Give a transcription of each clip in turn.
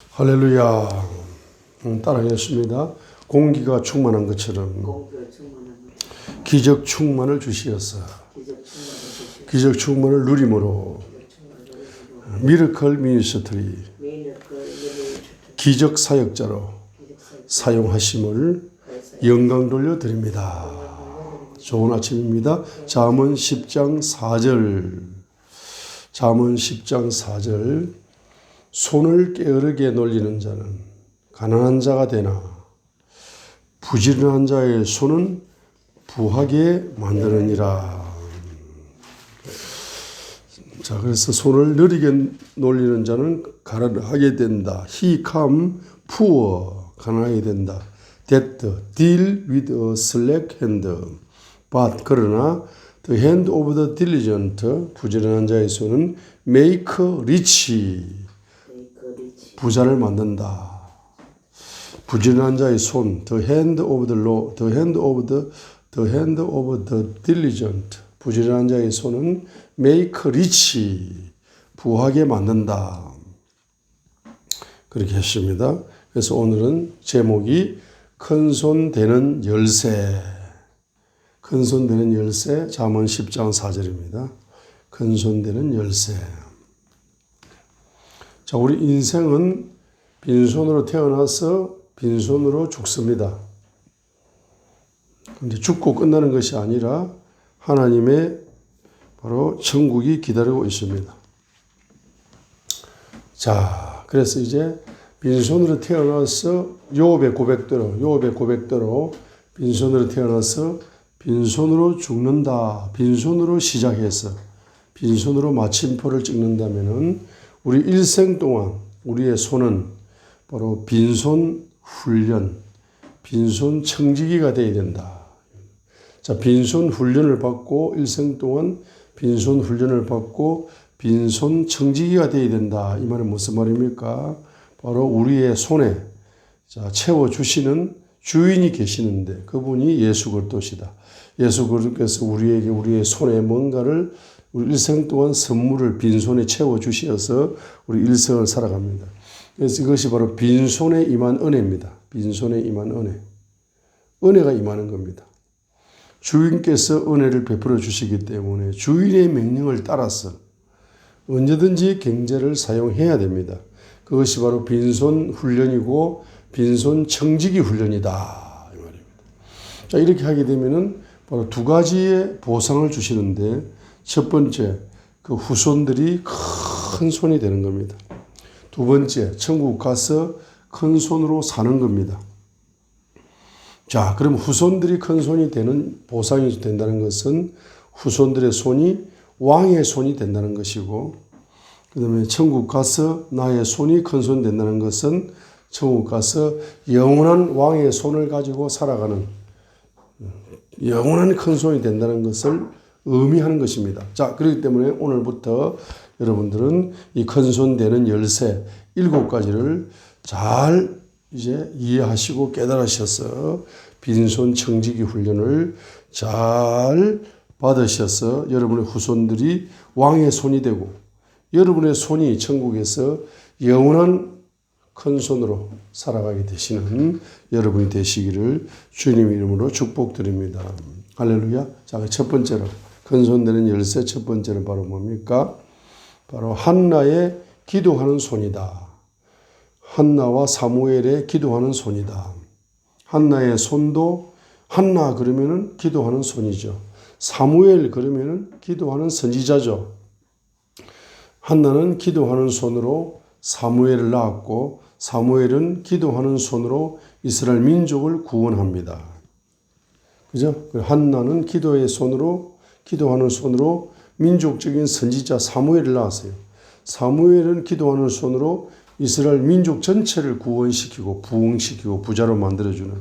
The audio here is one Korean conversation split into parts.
할렐루야. 따라하겠습니다. 공기가 충만한 것처럼 기적 충만을 주시었어. 기적 충만을 누림으로 미러클 미니스트리 기적 사역자로 사용하심을 영광 돌려드립니다. 좋은 아침입니다. 잠언 10장 4절. 잠언 10장 4절. 손을 게으르게 놀리는 자는 가난한 자가 되나 부지런한 자의 손은 부하게 만드느니라. 자, 그래서 손을 느리게 놀리는 자는 가난하게 된다. He come poor, 가난하게 된다. That deal with a slack hand. But 그러나 the hand of the diligent, 부지런한 자의 손은 make rich, 부자를 만든다. 부지런한 자의 손, the hand of the law, the hand of the diligent, 부지런한 자의 손은 make rich, 부하게 만든다. 그렇게 했습니다. 그래서 오늘은 제목이 큰손 되는 열쇠, 큰손 되는 열쇠, 잠언 10장 4절입니다. 큰손 되는 열쇠. 자, 우리 인생은 빈손으로 태어나서 빈손으로 죽습니다. 근데 죽고 끝나는 것이 아니라 하나님의 바로 천국이 기다리고 있습니다. 자, 그래서 이제 빈손으로 태어나서 요업의 고백대로 빈손으로 태어나서 빈손으로 죽는다. 빈손으로 시작해서 빈손으로 마침표를 찍는다면은 우리 일생 동안 우리의 손은 바로 빈손 훈련, 빈손 청지기가 되어야 된다. 자, 빈손 훈련을 받고 일생 동안 빈손 훈련을 받고 빈손 청지기가 되어야 된다. 이 말은 무슨 말입니까? 바로 우리의 손에 채워주시는 주인이 계시는데 그분이 예수 그리스도시다. 예수 그리스도께서 우리에게 우리의 손에 뭔가를 우리 일생 동안 선물을 빈손에 채워주셔서 우리 일생을 살아갑니다. 그래서 이것이 바로 빈손에 임한 은혜입니다. 빈손에 임한 은혜. 은혜가 임하는 겁니다. 주인께서 은혜를 베풀어 주시기 때문에 주인의 명령을 따라서 언제든지 경제를 사용해야 됩니다. 그것이 바로 빈손 훈련이고 빈손 청지기 훈련이다. 이 말입니다. 자, 이렇게 하게 되면은 바로 두 가지의 보상을 주시는데 첫 번째, 그 후손들이 큰 손이 되는 겁니다. 두 번째, 천국 가서 큰 손으로 사는 겁니다. 자, 그럼 후손들이 큰 손이 되는 보상이 된다는 것은 후손들의 손이 왕의 손이 된다는 것이고, 그 다음에 천국 가서 나의 손이 큰 손 된다는 것은 천국 가서 영원한 왕의 손을 가지고 살아가는 영원한 큰 손이 된다는 것을 의미하는 것입니다. 자, 그렇기 때문에 오늘부터 여러분들은 이 큰손 되는 열쇠 7가지를 잘 이제 이해하시고 깨달으셔서 빈손 청지기 훈련을 잘 받으셔서 여러분의 후손들이 왕의 손이 되고 여러분의 손이 천국에서 영원한 큰 손으로 살아가게 되시는 여러분이 되시기를 주님 이름으로 축복드립니다. 할렐루야. 자, 첫 번째로 큰 손 되는 열쇠 첫 번째는 바로 뭡니까? 바로 한나의 기도하는 손이다. 한나와 사무엘의 기도하는 손이다. 한나의 손도 한나 그러면은 기도하는 손이죠. 사무엘 그러면은 기도하는 선지자죠. 한나는 기도하는 손으로 사무엘을 낳았고 사무엘은 기도하는 손으로 이스라엘 민족을 구원합니다. 그죠? 한나는 기도하는 손으로 민족적인 선지자 사무엘을 낳았어요. 사무엘은 기도하는 손으로 이스라엘 민족 전체를 구원시키고 부흥시키고 부자로 만들어주는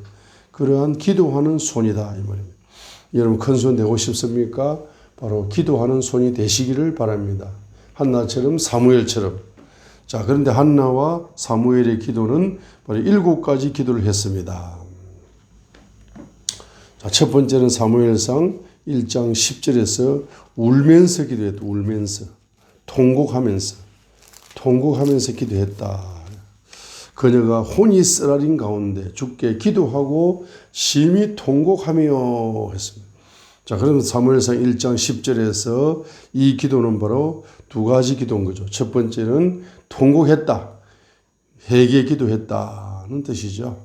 그러한 기도하는 손이다 이 말입니다. 여러분 큰 손 되고 싶습니까? 바로 기도하는 손이 되시기를 바랍니다. 한나처럼 사무엘처럼. 자, 그런데 한나와 사무엘의 기도는 바로 7가지 기도를 했습니다. 자, 첫 번째는 사무엘상 1장 10절에서 울면서 기도했다. 울면서 통곡하면서 기도했다. 그녀가 혼이 쓰라린 가운데 주께 기도하고 심히 통곡하며 했습니다. 자, 그러면 사무엘상 1장 10절에서 이 기도는 바로 두 가지 기도인 거죠. 첫 번째는 통곡했다. 회개 기도했다는 뜻이죠.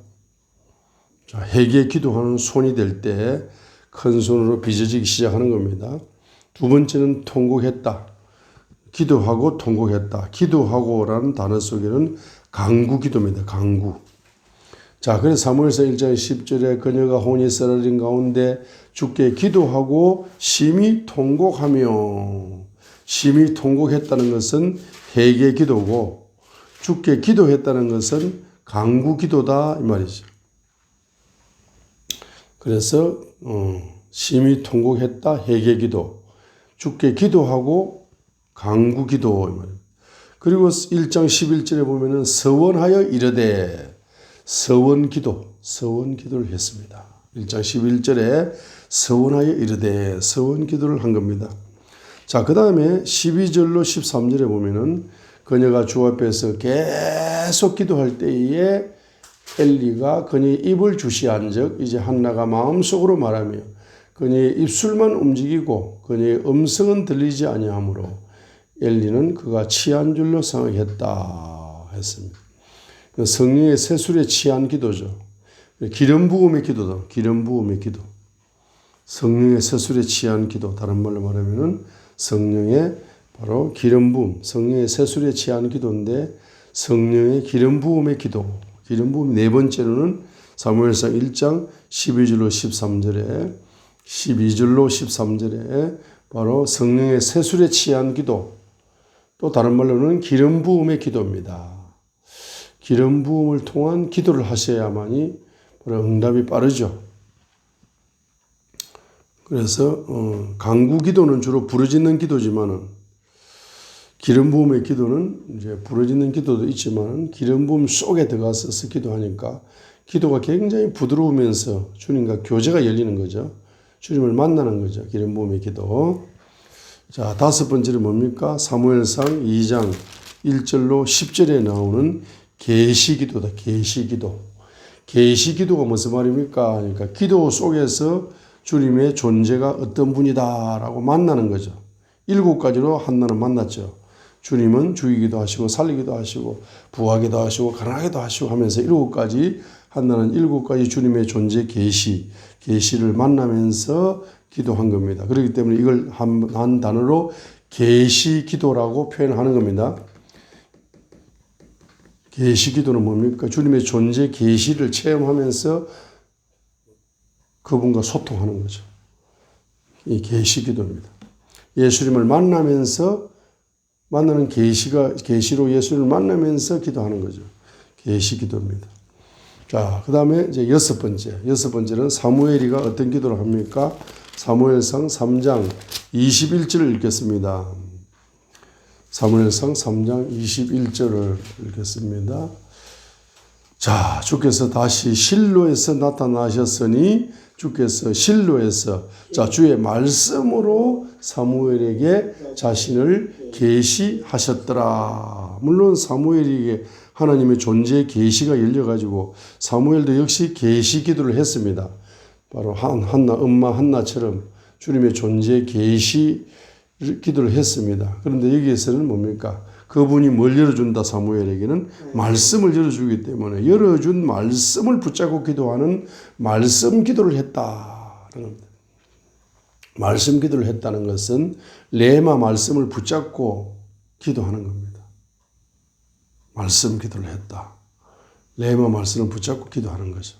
자, 회개 기도하는 손이 될 때 큰 손으로 빚어지기 시작하는 겁니다. 두 번째는 통곡했다. 기도하고 통곡했다. 기도하고라는 단어 속에는 간구 기도입니다. 간구. 자, 그래서 사무엘상 1장 10절에 그녀가 혼이 쓰러진 가운데 주께 기도하고 심히 통곡하며, 심히 통곡했다는 것은 회개 기도고 주께 기도했다는 것은 간구 기도다 이 말이죠. 그래서 심히 통곡했다 회개 기도, 주께 기도하고 간구 기도 이 말입니다. 그리고 1장 11절에 보면은 서원하여 이르되 서원 기도를 했습니다. 1장 11절에 서원하여 이르되 서원 기도를 한 겁니다. 자, 그 다음에 12절로 13절에 보면은 그녀가 주 앞에서 계속 기도할 때에 엘리가 그녀의 입을 주시한 적 이제 한나가 마음속으로 말하며 그녀의 입술만 움직이고 그녀의 음성은 들리지 아니하므로 엘리는 그가 취한 줄로 생각했다 했습니다. 성령의 세술에 취한 기도죠. 기름 부음의 기도다. 기름 부음의 기도. 성령의 세술에 취한 기도. 다른 말로 말하면은 성령의 바로 기름 부음, 성령의 세술에 취한 기도인데 성령의 기름 부음의 기도. 기름 부음 네 번째로는 사무엘상 1장 12절로 13절에 12절로 13절에 바로 성령의 세술에 취한 기도. 또 다른 말로는 기름 부음의 기도입니다. 기름 부음을 통한 기도를 하셔야만이 바로 응답이 빠르죠. 그래서 간구 기도는 주로 부르짖는 기도지만은 기름 부음의 기도는 이제 부르짖는 기도도 있지만 기름 부음 속에 들어가서 기도하니까 기도가 굉장히 부드러우면서 주님과 교제가 열리는 거죠. 주님을 만나는 거죠. 기름 부음의 기도. 자, 다섯 번째는 뭡니까? 사무엘상 2장 1절로 10절에 나오는 계시기도다. 계시기도. 계시기도가 무슨 말입니까? 그러니까 기도 속에서 주님의 존재가 어떤 분이다라고 만나는 거죠. 7가지로 한나는 만났죠. 주님은 죽이기도 하시고 살리기도 하시고 부하기도 하시고 가난하기도 하시고 하면서 7가지 한나는 7가지 주님의 존재 계시를 만나면서 기도한 겁니다. 그렇기 때문에 이걸 한 단어로 계시기도라고 표현하는 겁니다. 계시기도는 뭡니까? 주님의 존재 계시를 체험하면서 그분과 소통하는 거죠. 이 계시기도입니다. 예수님을 만나면서 만나는 계시로 예수를 만나면서 기도하는 거죠. 계시기도입니다. 자, 그 다음에 이제 여섯 번째는 사무엘이가 어떤 기도를 합니까? 사무엘상 3장 21절을 읽겠습니다. 사무엘상 3장 21절을 읽겠습니다. 자, 주께서 다시 실로에서 나타나셨으니 주께서 실로에서 자 주의 말씀으로 사무엘에게 자신을 계시하셨더라. 물론 사무엘에게 하나님의 존재의 계시가 열려가지고 사무엘도 역시 계시 기도를 했습니다. 바로 엄마 한나처럼 주님의 존재의 계시 기도를 했습니다. 그런데 여기에서는 뭡니까? 그분이 뭘 열어준다 사무엘에게는 말씀을 열어주기 때문에 열어준 말씀을 붙잡고 기도하는 말씀 기도를 했다는 겁니다. 말씀 기도를 했다는 것은 레마 말씀을 붙잡고 기도하는 겁니다. 말씀 기도를 했다. 레마 말씀을 붙잡고 기도하는 거죠.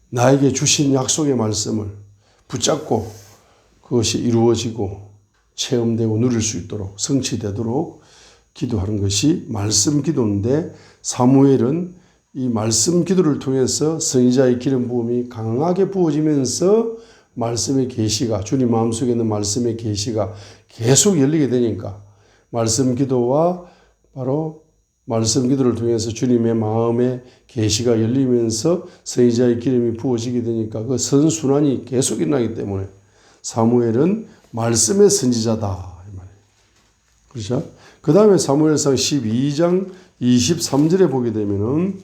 나에게 주신 약속의 말씀을 붙잡고 그것이 이루어지고 체험되고 누릴 수 있도록 성취되도록 기도하는 것이 말씀 기도인데 사무엘은 이 말씀 기도를 통해서 선지자의 기름 부음이 강하게 부어지면서 말씀의 계시가 주님 마음속에 있는 말씀의 계시가 계속 열리게 되니까 말씀 기도와 바로 말씀 기도를 통해서 주님의 마음의 계시가 열리면서 선지자의 기름이 부어지게 되니까 그 선순환이 계속 일어나기 때문에 사무엘은 말씀의 선지자다 이 말이에요. 그렇죠? 그 다음에 사무엘상 12장 23절에 보게 되면은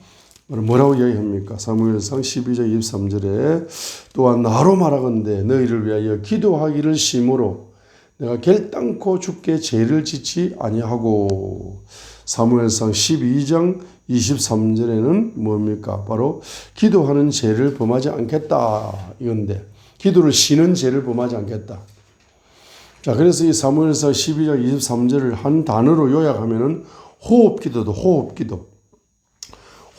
뭐라고 이야기합니까? 사무엘상 12장 23절에 또한 나로 말하건대 너희를 위하여 기도하기를 심으로 내가 결단코 주께 죄를 짓지 아니하고. 사무엘상 12장 23절에는 뭡니까? 바로 기도하는 죄를 범하지 않겠다 이건데, 기도를 쉬는 죄를 범하지 않겠다. 자, 그래서 이 사무엘상 12장 23절을 한 단어로 요약하면은 호흡기도도 호흡기도.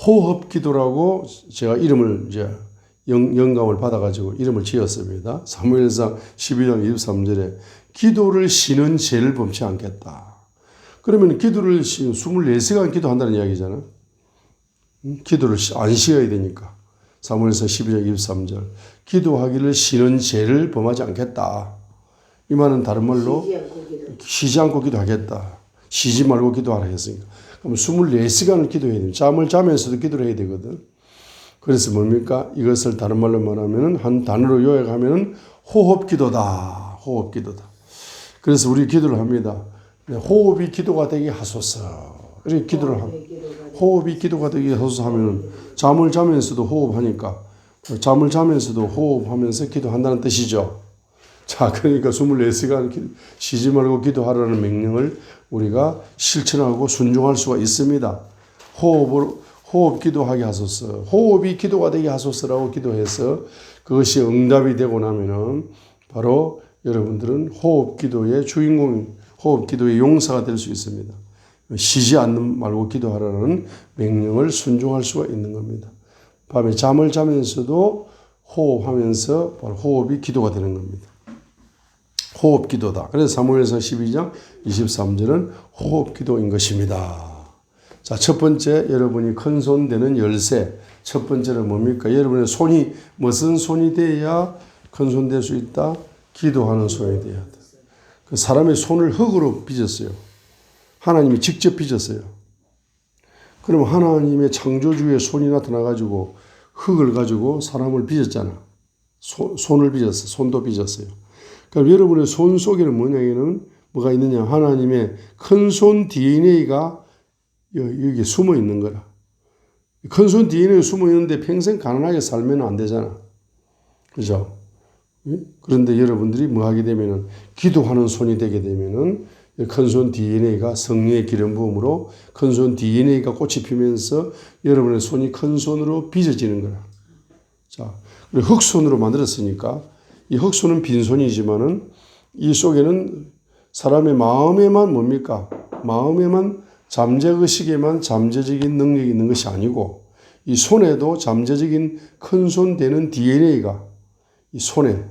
호흡기도라고 제가 이름을 이제 영감을 받아가지고 이름을 지었습니다. 사무엘상 12장 23절에 기도를 쉬는 죄를 범치 않겠다. 그러면 기도를 24시간 기도한다는 이야기잖아. 기도를 안 쉬어야 되니까. 사무엘상 12장 23절. 기도하기를 쉬는 죄를 범하지 않겠다. 이 말은 다른 말로 쉬지 않고 기도하겠다. 쉬지 말고 기도하라 했으니까. 그럼 24시간을 기도해야 됩니다. 잠을 자면서도 기도를 해야 되거든. 그래서 뭡니까? 이것을 다른 말로 말하면은 한 단어로 요약하면은 호흡기도다. 호흡기도다. 그래서 우리 기도를 합니다. 호흡이 기도가 되게 하소서. 이렇게 기도를 합니다. 호흡이 기도가 되게 하소서 하면은 잠을 자면서도 호흡하니까 잠을 자면서도 호흡하면서 기도한다는 뜻이죠. 자, 그러니까 24시간 쉬지 말고 기도하라는 명령을 우리가 실천하고 순종할 수가 있습니다. 호흡 기도하게 하소서. 호흡이 기도가 되게 하소서라고 기도해서 그것이 응답이 되고 나면은 바로 여러분들은 호흡 기도의 주인공, 호흡 기도의 용사가 될 수 있습니다. 쉬지 않는 말고 기도하라는 명령을 순종할 수가 있는 겁니다. 밤에 잠을 자면서도 호흡하면서 바로 호흡이 기도가 되는 겁니다. 호흡 기도다. 그래서 사무엘상 12장 23절은 호흡 기도인 것입니다. 자, 첫 번째, 여러분이 큰 손 되는 열쇠. 첫 번째는 뭡니까? 여러분의 손이 무슨 손이 돼야 큰 손 될 수 있다? 기도하는 손이 돼야 돼. 그 사람의 손을 흙으로 빚었어요. 하나님이 직접 빚었어요. 그럼 하나님의 창조주의 손이 나타나가지고 흙을 가지고 사람을 빚었잖아. 손을 빚었어. 손도 빚었어요. 그럼 여러분의 손 속에는 뭐가 있느냐? 하나님의 큰 손 DNA가 여기 숨어 있는 거라. 큰 손 DNA가 숨어 있는데 평생 가난하게 살면 안 되잖아. 그죠? 그런데 여러분들이 뭐 하게 되면은 기도하는 손이 되게 되면은 큰 손 DNA가 성령의 기름 부음으로 큰 손 DNA가 꽃이 피면서 여러분의 손이 큰 손으로 빚어지는 거라. 자, 그리고 흙손으로 만들었으니까 이 흙손은 빈손이지만은 이 속에는 사람의 마음에만 뭡니까? 마음에만 잠재의식에만 잠재적인 능력이 있는 것이 아니고 이 손에도 잠재적인 큰 손 되는 DNA가 이 손에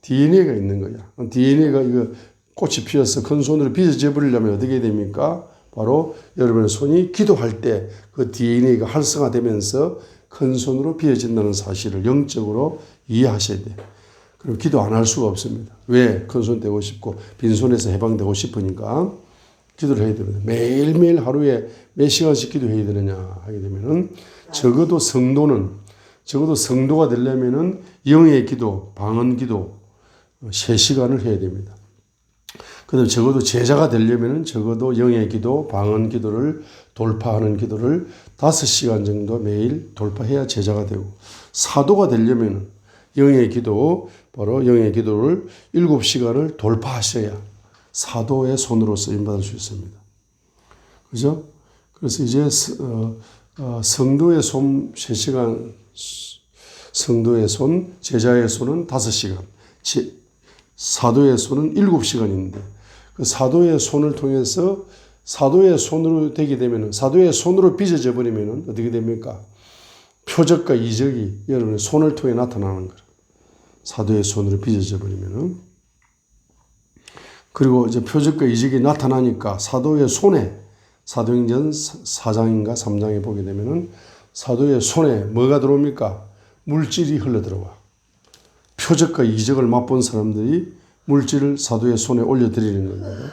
DNA가 있는 거야. DNA가 이거 꽃이 피어서 큰 손으로 빚어져 버리려면 어떻게 됩니까? 바로 여러분의 손이 기도할 때 그 DNA가 활성화되면서 큰 손으로 빚어진다는 사실을 영적으로 이해하셔야 돼요. 그리고 기도 안 할 수가 없습니다. 왜? 큰 손 되고 싶고 빈손에서 해방되고 싶으니까 기도를 해야 됩니다. 매일매일 하루에 몇 시간씩 기도해야 되느냐 하게 되면은 적어도 성도가 되려면은 영의 기도, 방언 기도 3시간을 해야 됩니다. 그다음 적어도 제자가 되려면은 적어도 영의 기도, 방언 기도를 돌파하는 기도를 5시간 정도 매일 돌파해야 제자가 되고 사도가 되려면은 영의 기도, 바로 영의 기도를 7시간을 돌파하셔야 사도의 손으로 쓰임받을 수 있습니다. 그죠? 그래서 이제 성도의 손 3시간, 성도의 손, 제자의 손은 5시간, 사도의 손은 7시간인데 그 사도의 손을 통해서 사도의 손으로 되게 되면 사도의 손으로 빚어져 버리면 어떻게 됩니까? 표적과 이적이 여러분의 손을 통해 나타나는 거예요. 사도의 손으로 빚어져 버리면은. 그리고 이제 표적과 이적이 나타나니까 사도의 손에 사도행전 4장인가 3장에 보게 되면은 사도의 손에 뭐가 들어옵니까? 물질이 흘러 들어와. 표적과 이적을 맛본 사람들이 물질을 사도의 손에 올려드리는 겁니다.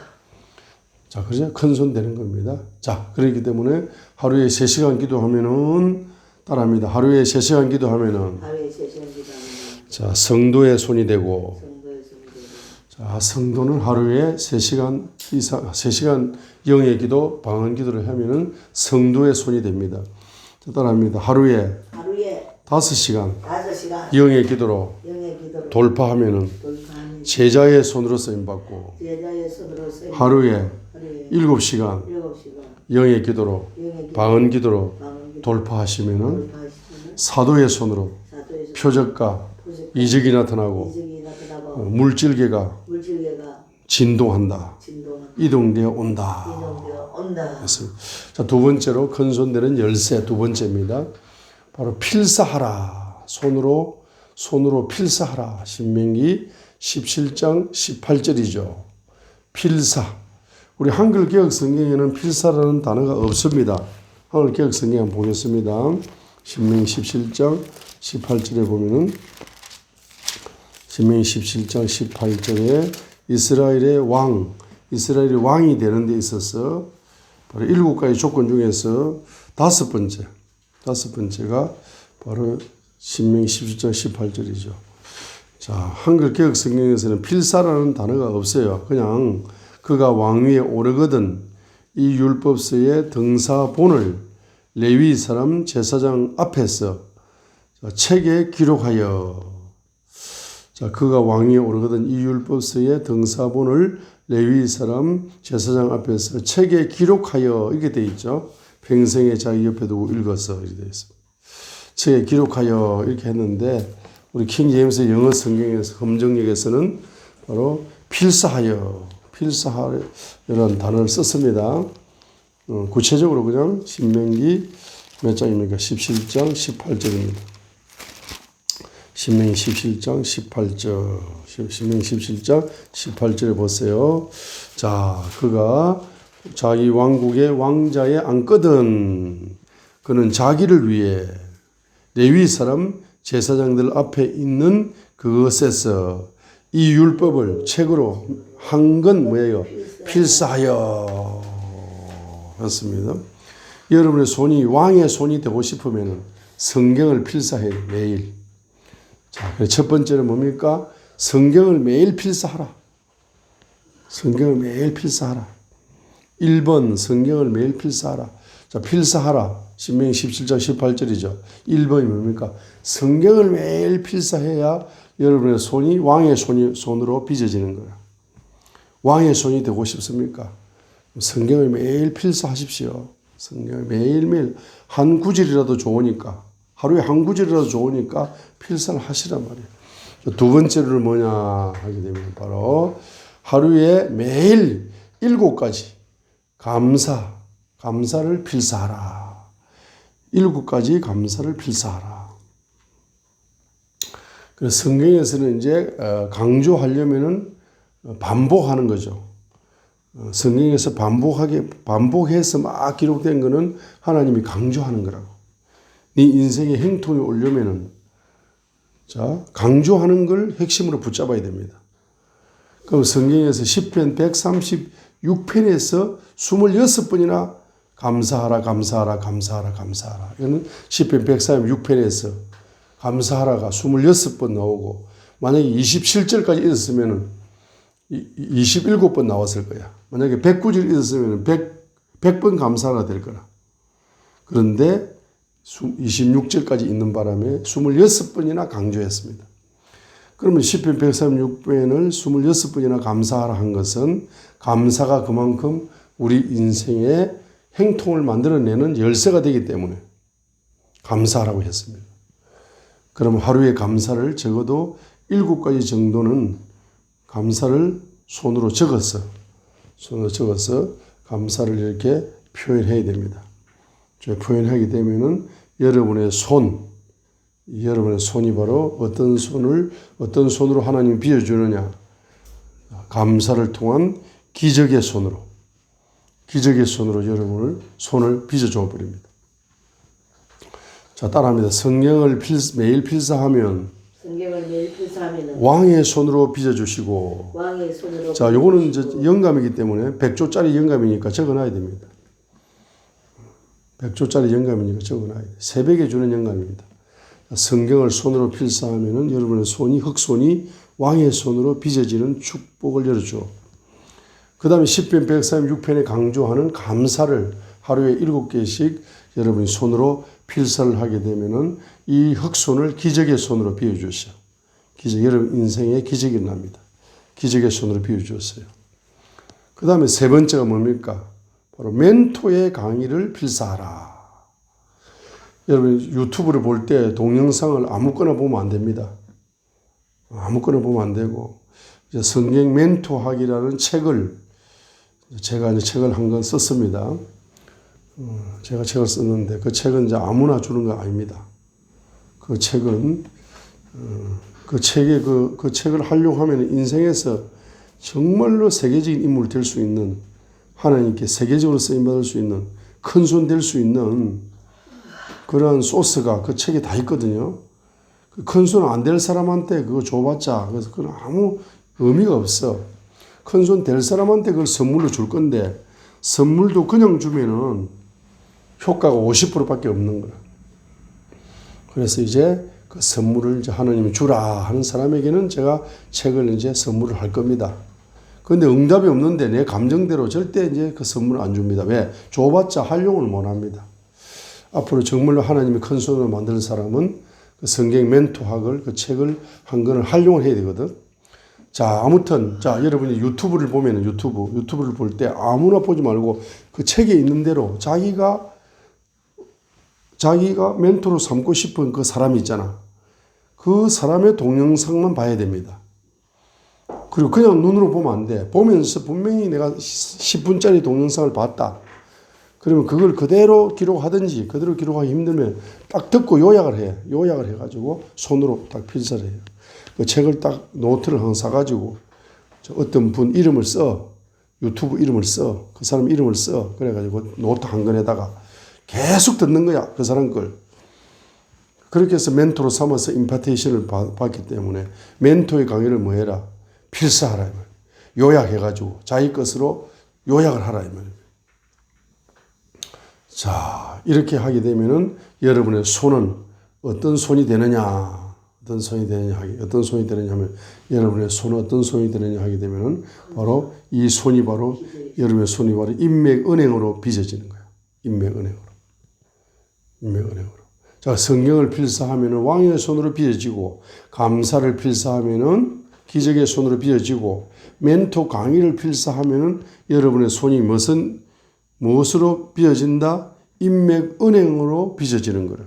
자, 그죠? 큰 손 되는 겁니다. 자, 그렇기 때문에 하루에 3시간 기도하면은 따라합니다. 하루에 3시간 기도하면은 자, 성도의 손이 되고 자, 성도는 하루에 3시간 이상, 3시간 영의 기도, 방언 기도를 하면은 성도의 손이 됩니다. 자, 따라합니다. 하루에 5시간 영의 기도로 돌파하면은 제자의 손으로 쓰임받고 하루에 7시간 영의 기도로 방언 기도로 돌파하시면은 사도의 손으로 표적과 이적이 나타나고 물질계가 진동한다. 이동되어 온다. 그렇습니다. 자, 두 번째로 큰 손되는 열쇠 두 번째입니다. 바로 필사하라. 손으로 필사하라. 신명기 17장 18절이죠. 필사. 우리 한글 개혁 성경에는 필사라는 단어가 없습니다. 한글 개혁 성경 한번 보겠습니다. 신명기 17장 18절에 보면은 신명기 17장 18절에 이스라엘이 왕이 되는 데 있어서 바로 7가지 조건 중에서 다섯 번째가 바로 신명기 17장 18절이죠. 자, 한글 개혁 성경에서는 필사라는 단어가 없어요. 그냥 그가 왕위에 오르거든 이 율법서의 등사본을 레위 사람 제사장 앞에서 책에 기록하여 자, 그가 왕위에 오르거든 이 율법서의 등사본을 레위 사람 제사장 앞에서 책에 기록하여 이렇게 되어 있죠. 평생에 자기 옆에 두고 읽어서 이렇게 되어 있습니다. 책에 기록하여 이렇게 했는데 우리 킹 제임스 영어 성경에서 검정역에서는 바로 필사하여라는 단어를 썼습니다. 구체적으로 그냥 신명기 몇 장입니까? 17장 18절입니다. 신명기 17장 18절. 신명기 17장 18절에 보세요. 자, 그가 자기 왕국의 왕자에 앉거든 그는 자기를 위해 레위 사람 제사장들 앞에 있는 그것에서 이 율법을 책으로 한 건 뭐예요? 필사하여 했습니다. 여러분의 손이 왕의 손이 되고 싶으면 성경을 필사해요. 매일. 자, 첫 번째는 뭡니까? 성경을 매일 필사하라. 성경을 매일 필사하라. 1번 성경을 매일 필사하라. 자, 필사하라. 신명기 17장 18절이죠. 1번이 뭡니까? 성경을 매일 필사해야 여러분의 손이 왕의 손으로 빚어지는 거예요. 왕의 손이 되고 싶습니까? 성경을 매일 필사하십시오. 성경을 매일매일 한 구절이라도 좋으니까 하루에 한 구절이라도 좋으니까 필사를 하시란 말이에요. 두 번째로는 뭐냐 하게 되면 바로 하루에 매일 7가지 감사를 필사하라. 7가지 감사를 필사하라. 그래서 성경에서는 이제 강조하려면은 반복하는 거죠. 성경에서 반복해서 막 기록된 거는 하나님이 강조하는 거라고. 네 인생의 행통이 오려면은 자, 강조하는 걸 핵심으로 붙잡아야 됩니다. 그럼 성경에서 시편 136편에서 26번이나 감사하라. 이거는 시편 136편에서 감사하라가 26번 나오고 만약에 27절까지 읽었으면 27번 나왔을 거야. 만약에 109절 읽었으면 100번 감사하라 될 거라. 그런데 26절까지 있는 바람에 26번이나 강조했습니다. 그러면 시편 136편을 26번이나 감사하라 한 것은 감사가 그만큼 우리 인생의 행통을 만들어내는 열쇠가 되기 때문에 감사하라고 했습니다. 그럼 하루에 감사를 적어도 7가지 정도는 감사를 손으로 적어서 감사를 이렇게 표현해야 됩니다. 표현하게 되면은 여러분의 손이 바로 어떤 손으로 하나님이 빚어주느냐. 감사를 통한 기적의 손으로 여러분을 손을 빚어줘 버립니다. 자, 따라합니다. 성경을 매일 필사하면 왕의 손으로 빚어주시고 자, 요거는 이제 영감이기 때문에 100조짜리 영감이니까 적어놔야 됩니다. 100조짜리 영감이니까 적어놔야 돼요. 새벽에 주는 영감입니다. 성경을 손으로 필사하면은 여러분의 흑손이 왕의 손으로 빚어지는 축복을 열어줘. 그 다음에 10편 136편에 강조하는 감사를 하루에 7개씩 여러분이 손으로 필사를 하게 되면은 이 흑손을 기적의 손으로 비워주셔. 여러분 인생에 기적이 납니다. 기적의 손으로 비워주었어요. 그 다음에 세 번째가 뭡니까? 바로 멘토의 강의를 필사하라. 여러분 유튜브를 볼 때 동영상을 아무거나 보면 안 됩니다. 아무거나 보면 안 되고 성경 멘토학이라는 책을 제가 이제 책을 한 권 썼습니다. 제가 책을 썼는데 그 책은 이제 아무나 주는 거 아닙니다. 그 책은 그 책을 하려고 하면 인생에서 정말로 세계적인 인물이 될 수 있는 하나님께 세계적으로 쓰임받을 수 있는 큰손 될 수 있는 그런 소스가 그 책에 다 있거든요. 큰손 안 될 사람한테 그거 줘봤자 그래서 그건 아무 의미가 없어. 큰손 될 사람한테 그걸 선물로 줄 건데 선물도 그냥 주면은 효과가 50%밖에 없는 거야. 그래서 이제 그 선물을 이제 하나님이 주라 하는 사람에게는 제가 책을 이제 선물을 할 겁니다. 그런데 응답이 없는데 내 감정대로 절대 이제 그 선물을 안 줍니다. 왜? 줘봤자 활용을 못 합니다. 앞으로 정말로 하나님이 큰 손으로 만드는 사람은 그 성경 멘토학을 그 책을 한 권을 활용을 해야 되거든. 자, 아무튼 자 여러분이 유튜브를 보면은 유튜브를 볼 때 아무나 보지 말고 그 책에 있는 대로 자기가 멘토로 삼고 싶은 그 사람이 있잖아. 그 사람의 동영상만 봐야 됩니다. 그리고 그냥 눈으로 보면 안 돼. 보면서 분명히 내가 10분짜리 동영상을 봤다. 그러면 그걸 그대로 기록하든지 그대로 기록하기 힘들면 딱 듣고 요약을 해. 요약을 해가지고 손으로 딱 필사를 해요. 그 책을 딱 노트를 하나 사가지고 어떤 분 이름을 써. 유튜브 이름을 써. 그 사람 이름을 써. 그래가지고 노트 한 권에다가 계속 듣는 거야. 그 사람 걸. 그렇게 해서 멘토로 삼아서 임파테이션을 받기 때문에 멘토의 강의를 뭐 해라? 필사하라. 이 말. 요약해가지고 자기 것으로 요약을 하라. 이 말. 자, 이렇게 하게 되면은 여러분의 손은 어떤 손이 되느냐? 어떤 손이 되느냐 하면 여러분의 손은 어떤 손이 되느냐 하게 되면은 바로 이 손이 바로 여러분의 손이 바로 인맥은행으로 빚어지는 거예요. 인맥은행으로. 자, 성경을 필사하면은 왕의 손으로 빚어지고 감사를 필사하면은 기적의 손으로 빚어지고 멘토 강의를 필사하면은 여러분의 손이 무엇으로 빚어진다? 인맥은행으로 빚어지는 거라.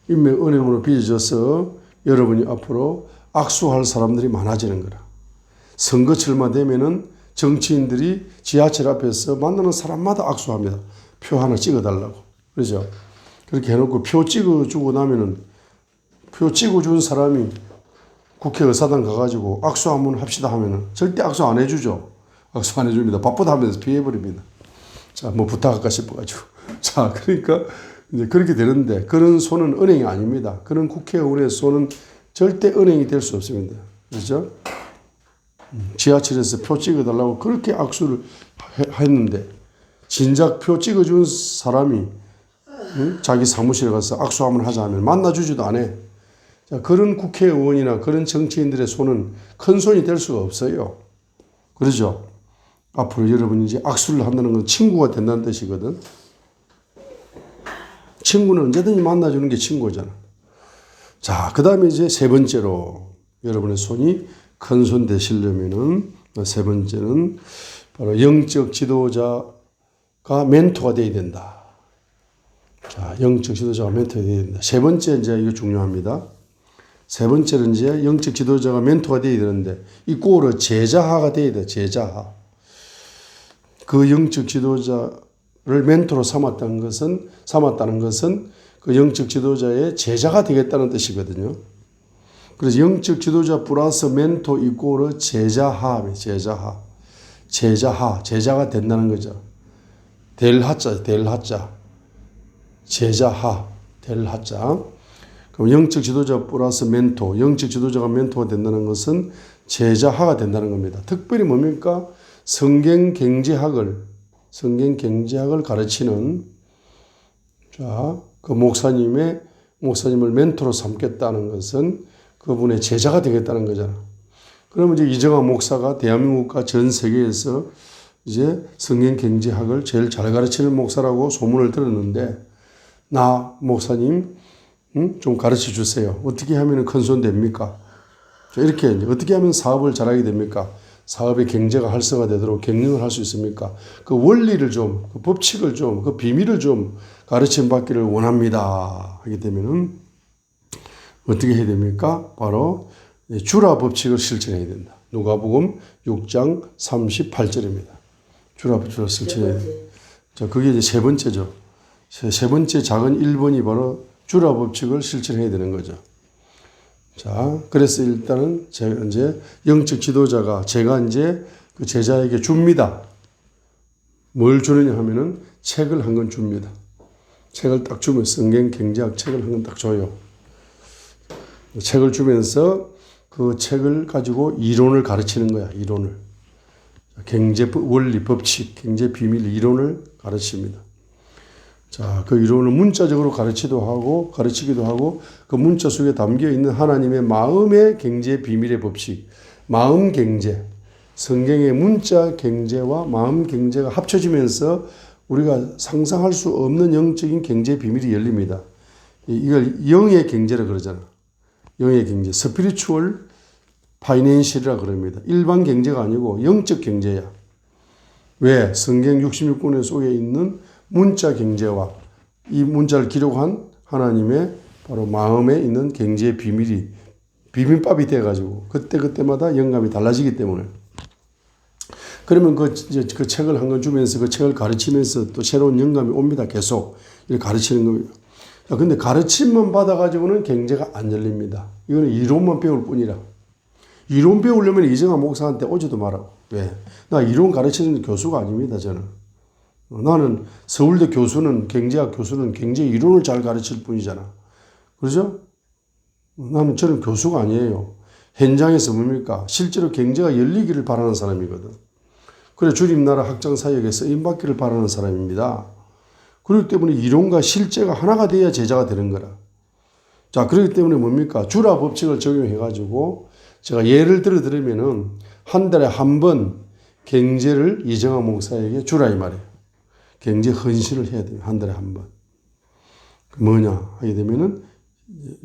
인맥은행으로 빚어져서 여러분이 앞으로 악수할 사람들이 많아지는 거라. 선거철만 되면은 정치인들이 지하철 앞에서 만나는 사람마다 악수합니다. 표 하나 찍어달라고. 그렇죠? 그렇게 해놓고 표 찍어주고 나면은 표 찍어준 사람이 국회 의사당 가가지고 악수 한번 합시다 하면은 절대 악수 안 해주죠. 악수 안 해줍니다. 바쁘다 하면서 피해버립니다. 자, 뭐 부탁할까 싶어가지고. 자, 그러니까 이제 그렇게 되는데 그런 손은 은행이 아닙니다. 그런 국회의원의 손은 절대 은행이 될 수 없습니다. 그렇죠? 지하철에서 표 찍어달라고 그렇게 악수를 했는데 진작 표 찍어준 사람이 자기 사무실에 가서 악수 한번 하자 하면 만나주지도 않아. 자, 그런 국회의원이나 그런 정치인들의 손은 큰 손이 될 수가 없어요. 그렇죠? 앞으로 여러분이 이제 악수를 한다는 건 친구가 된다는 뜻이거든. 친구는 언제든지 만나주는 게 친구잖아. 자, 그 다음에 이제 세 번째로 여러분의 손이 큰 손 되시려면은 세 번째는 바로 영적 지도자가 멘토가 되어야 된다. 자, 영적 지도자가 멘토가 되어야 된다. 세 번째 이제 이거 중요합니다. 세 번째는 이제 영적 지도자가 멘토가 되어야 되는데 이 꼴은 제자하가 되어야 돼. 제자하. 그 영적 지도자를 멘토로 삼았다는 것은 그 영적 지도자의 제자가 되겠다는 뜻이거든요. 그래서 영적 지도자 플러스 멘토 이꼴은 제자하. 제자가 된다는 거죠. 될 하자. 제자하, 될 하자. 그럼 영적 지도자 플러스 멘토, 영적 지도자가 멘토가 된다는 것은 제자하가 된다는 겁니다. 특별히 뭡니까? 성경 경제학을 가르치는 자, 그 목사님을 멘토로 삼겠다는 것은 그분의 제자가 되겠다는 거잖아. 그러면 이제 이정환 목사가 대한민국과 전 세계에서 이제 성경 경제학을 제일 잘 가르치는 목사라고 소문을 들었는데, 나 목사님 좀 가르쳐 주세요. 어떻게 하면 큰손 됩니까? 이렇게 이제 어떻게 하면 사업을 잘하게 됩니까? 사업의 경제가 활성화되도록 경영을 할 수 있습니까? 그 원리를 좀, 그 법칙을 좀, 그 비밀을 좀 가르침 받기를 원합니다. 하게 되면은 어떻게 해야 됩니까? 바로 주라 법칙을 실천해야 된다. 누가복음 6장 38절입니다. 주라 법칙을 실천해야 된다. 자, 그게 이제 세 번째죠. 세 번째 작은 1번이 바로 주라 법칙을 실천해야 되는 거죠. 자, 그래서 일단은 제가 이제 영적 지도자가 제가 이제 그 제자에게 줍니다. 뭘 주느냐 하면은 책을 한 권 줍니다. 책을 딱 주면 성경 경제학 책을 한 권 딱 줘요. 책을 주면서 그 책을 가지고 이론을 가르치는 거야, 이론을. 경제 원리, 법칙, 경제 비밀 이론을 가르칩니다. 자, 그 이론을 문자적으로 가르치기도 하고, 그 문자 속에 담겨 있는 하나님의 마음의 경제 비밀의 법칙, 마음 경제, 성경의 문자 경제와 마음 경제가 합쳐지면서 우리가 상상할 수 없는 영적인 경제 비밀이 열립니다. 이걸 영의 경제라 그러잖아. 영의 경제, 스피리추얼 파이낸셜이라 그럽니다. 일반 경제가 아니고 영적 경제야. 왜? 성경 66권에 속에 있는 문자 경제와 이 문자를 기록한 하나님의 바로 마음에 있는 경제의 비밀이 비빔밥이 돼가지고 그때마다 영감이 달라지기 때문에. 그러면 그 책을 한 권 주면서 그 책을 가르치면서 또 새로운 영감이 옵니다. 계속 이렇게 가르치는 겁니다. 자, 근데 가르침만 받아가지고는 경제가 안 열립니다. 이거는 이론만 배울 뿐이라. 이론 배우려면 이정환 목사한테 오지도 마라. 왜? 나 이론 가르치는 교수가 아닙니다, 저는. 나는 서울대 교수는, 경제학 교수는 경제 이론을 잘 가르칠 뿐이잖아. 그렇죠? 저는 교수가 아니에요. 현장에서 뭡니까? 실제로 경제가 열리기를 바라는 사람이거든. 그래, 주님 나라 학장 사역에 쓰임받기를 바라는 사람입니다. 그렇기 때문에 이론과 실제가 하나가 돼야 제자가 되는 거라. 자, 그렇기 때문에 뭡니까? 주라 법칙을 적용해가지고 제가 예를 들면은 한 달에 한 번 경제를 이정환 목사에게 주라 이 말이에요. 경제 헌신을 해야 돼요. 한 달에 한 번. 뭐냐 하게 되면은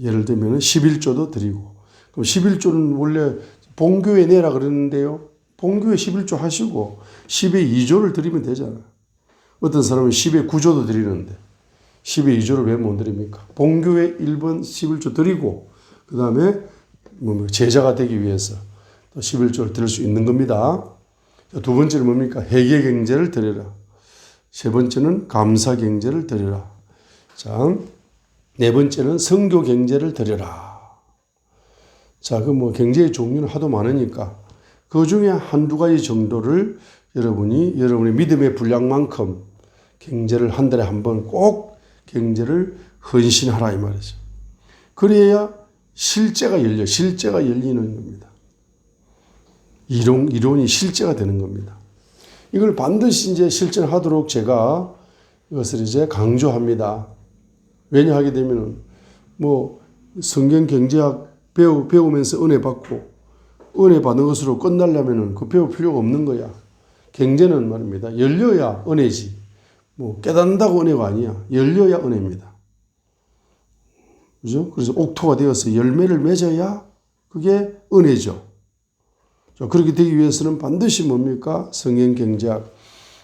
예를 들면은 11조도 드리고. 그럼 11조는 원래 본교회 내라 그러는데요. 본교회 11조 하시고 10의 2조를 드리면 되잖아요. 어떤 사람은 10의 9조도 드리는데 10의 2조를 왜 못 드립니까? 본교회 1번 11조 드리고 그 다음에 제자가 되기 위해서 또 11조를 드릴 수 있는 겁니다. 두 번째는 뭡니까? 회개 경제를 드려라. 세 번째는 감사 경제를 드려라. 자, 네 번째는 선교 경제를 드려라. 자, 그 경제의 종류는 하도 많으니까 그 중에 한두 가지 정도를 여러분의 믿음의 분량만큼 경제를 한 달에 한 번 꼭 경제를 헌신하라 이 말이죠. 그래야 실제가 열리는 겁니다. 이론이 실제가 되는 겁니다. 이걸 반드시 이제 실천하도록 제가 이것을 이제 강조합니다. 왜냐하게 되면은 성경 경제학 배우면서 은혜 받고 은혜 받는 것으로 끝나려면은 그 배울 필요가 없는 거야. 경제는 말입니다. 열려야 은혜지. 깨닫는다고 은혜가 아니야. 열려야 은혜입니다. 그죠? 그래서 옥토가 되어서 열매를 맺어야 그게 은혜죠. 자, 그렇게 되기 위해서는 반드시 뭡니까? 성경 경제학.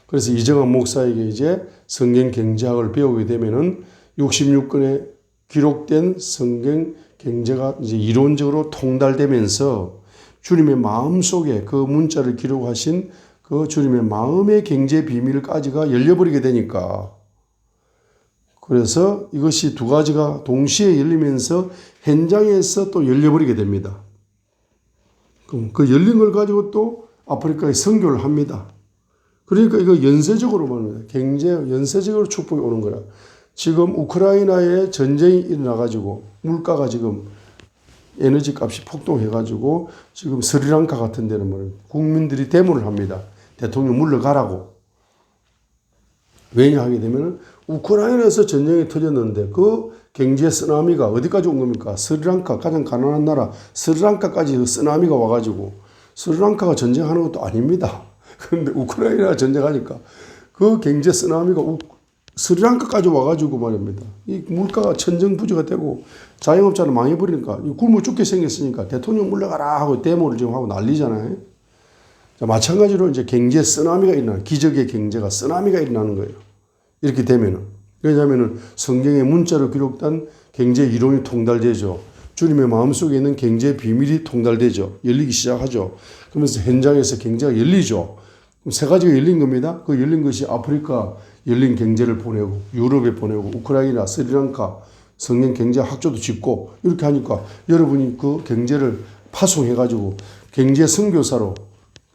그래서 이정환 목사에게 이제 성경 경제학을 배우게 되면은 66권에 기록된 성경 경제가 이제 이론적으로 통달되면서 주님의 마음 속에 그 문자를 기록하신 그 주님의 마음의 경제 비밀까지가 열려버리게 되니까. 그래서 이것이 두 가지가 동시에 열리면서 현장에서 또 열려버리게 됩니다. 그럼 그 열린 걸 가지고 또 아프리카에 선교를 합니다. 그러니까 이거 연쇄적으로 말합니다. 경제 연쇄적으로 축복이 오는 거라. 지금 우크라이나에 전쟁이 일어나가지고 물가가 지금 에너지 값이 폭등해가지고 지금 스리랑카 같은 데는 말입니다. 국민들이 데모를 합니다. 대통령 물러가라고. 왜냐 하게 되면 우크라이나에서 전쟁이 터졌는데 그 경제 쓰나미가 어디까지 온 겁니까? 스리랑카, 가장 가난한 나라 스리랑카까지 쓰나미가 와가지고 스리랑카가 전쟁하는 것도 아닙니다. 그런데 우크라이나가 전쟁하니까 그 경제 쓰나미가 스리랑카까지 와가지고 말입니다. 이 물가가 천정부지가 되고 자영업자는 망해버리니까 굶어 죽게 생겼으니까 대통령 물러가라 하고 데모를 지금 하고 난리잖아요. 자, 마찬가지로 이제 경제 쓰나미가 일어나는, 기적의 경제가 쓰나미가 일어나는 거예요. 이렇게 되면은. 왜냐하면은 성경의 문자로 기록된 경제 이론이 통달되죠. 주님의 마음속에 있는 경제 비밀이 통달되죠. 열리기 시작하죠. 그러면서 현장에서 경제가 열리죠. 그럼 세 가지가 열린 겁니다. 그 열린 것이 아프리카 열린 경제를 보내고, 유럽에 보내고, 우크라이나, 스리랑카 성경 경제 학교도 짓고, 이렇게 하니까 여러분이 그 경제를 파송해가지고 경제 선교사로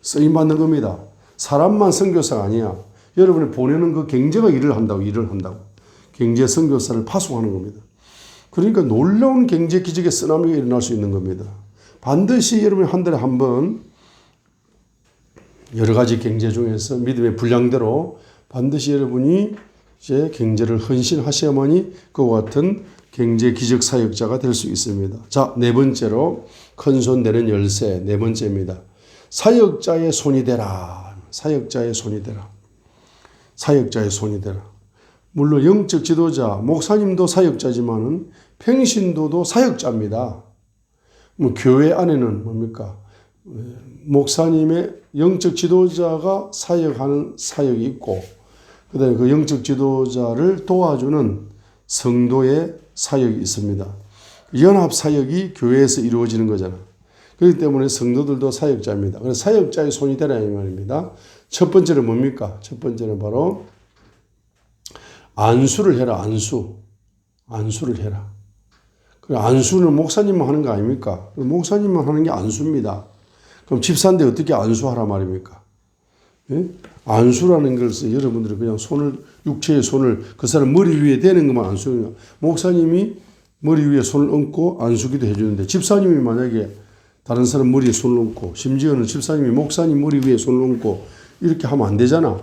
쓰임 받는 겁니다. 사람만 선교사가 아니야. 여러분이 보내는 그 경제가 일을 한다고. 경제 선교사를 파송하는 겁니다. 그러니까 놀라운 경제 기적의 쓰나미가 일어날 수 있는 겁니다. 반드시 여러분이 한 달에 한 번 여러 가지 경제 중에서 믿음의 분량대로 반드시 여러분이 이제 경제를 헌신하셔야만이 그와 같은 경제 기적 사역자가 될 수 있습니다. 자, 네 번째로 큰 손 되는 열쇠, 네 번째입니다. 사역자의 손이 되라. 사역자의 손이 되라. 사역자의 손이 되라. 물론 영적 지도자, 목사님도 사역자지만은 평신도도 사역자입니다. 뭐 교회 안에는 뭡니까? 목사님의 영적 지도자가 사역하는 사역이 있고, 그 다음에 그 영적 지도자를 도와주는 성도의 사역이 있습니다. 연합 사역이 교회에서 이루어지는 거잖아. 그렇기 때문에 성도들도 사역자입니다. 그래서 사역자의 손이 되라 이 말입니다. 첫 번째는 뭡니까? 첫 번째는 바로 안수를 해라. 안수를 해라. 안수는 목사님만 하는 거 아닙니까? 목사님만 하는 게 안수입니다. 그럼 집사인데 어떻게 안수하라 말입니까? 예? 안수라는 것을 여러분들이 그냥 육체의 손을 그 사람 머리 위에 대는 것만 안수예요. 목사님이 머리 위에 손을 얹고 안수기도 해주는데, 집사님이 만약에 다른 사람 머리에 손을 얹고, 심지어는 집사님이 목사님 머리 위에 손을 얹고 이렇게 하면 안 되잖아.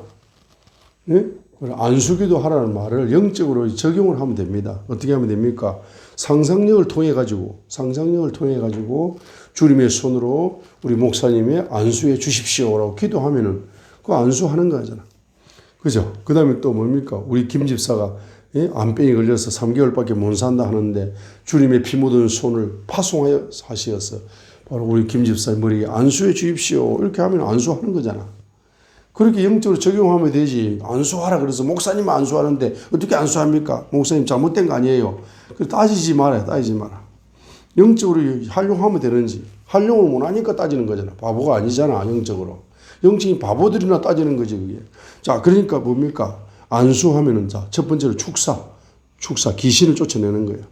예? 안수기도 하라는 말을 영적으로 적용을 하면 됩니다. 어떻게 하면 됩니까? 상상력을 통해 가지고 주님의 손으로 우리 목사님의 안수해 주십시오라고 기도하면은 그 안수하는 거잖아. 그죠? 그 다음에 또 뭡니까? 우리 김 집사가 암병이 걸려서 3개월밖에 못 산다 하는데 주님의 피 묻은 손을 파송하여 하시어서 바로 우리 김 집사의 머리에 안수해 주십시오. 이렇게 하면 안수하는 거잖아. 그렇게 영적으로 적용하면 되지. 안수하라 그래서 목사님 안수하는데 어떻게 안수합니까? 목사님 잘못된 거 아니에요. 따지지 마라. 영적으로 활용하면 되는지. 활용을 못하니까 따지는 거잖아. 바보가 아니잖아. 영적으로. 영적인 바보들이나 따지는 거지 그게. 자, 그러니까 뭡니까? 안수하면은 자, 첫 번째로 축사, 귀신을 쫓아내는 거예요.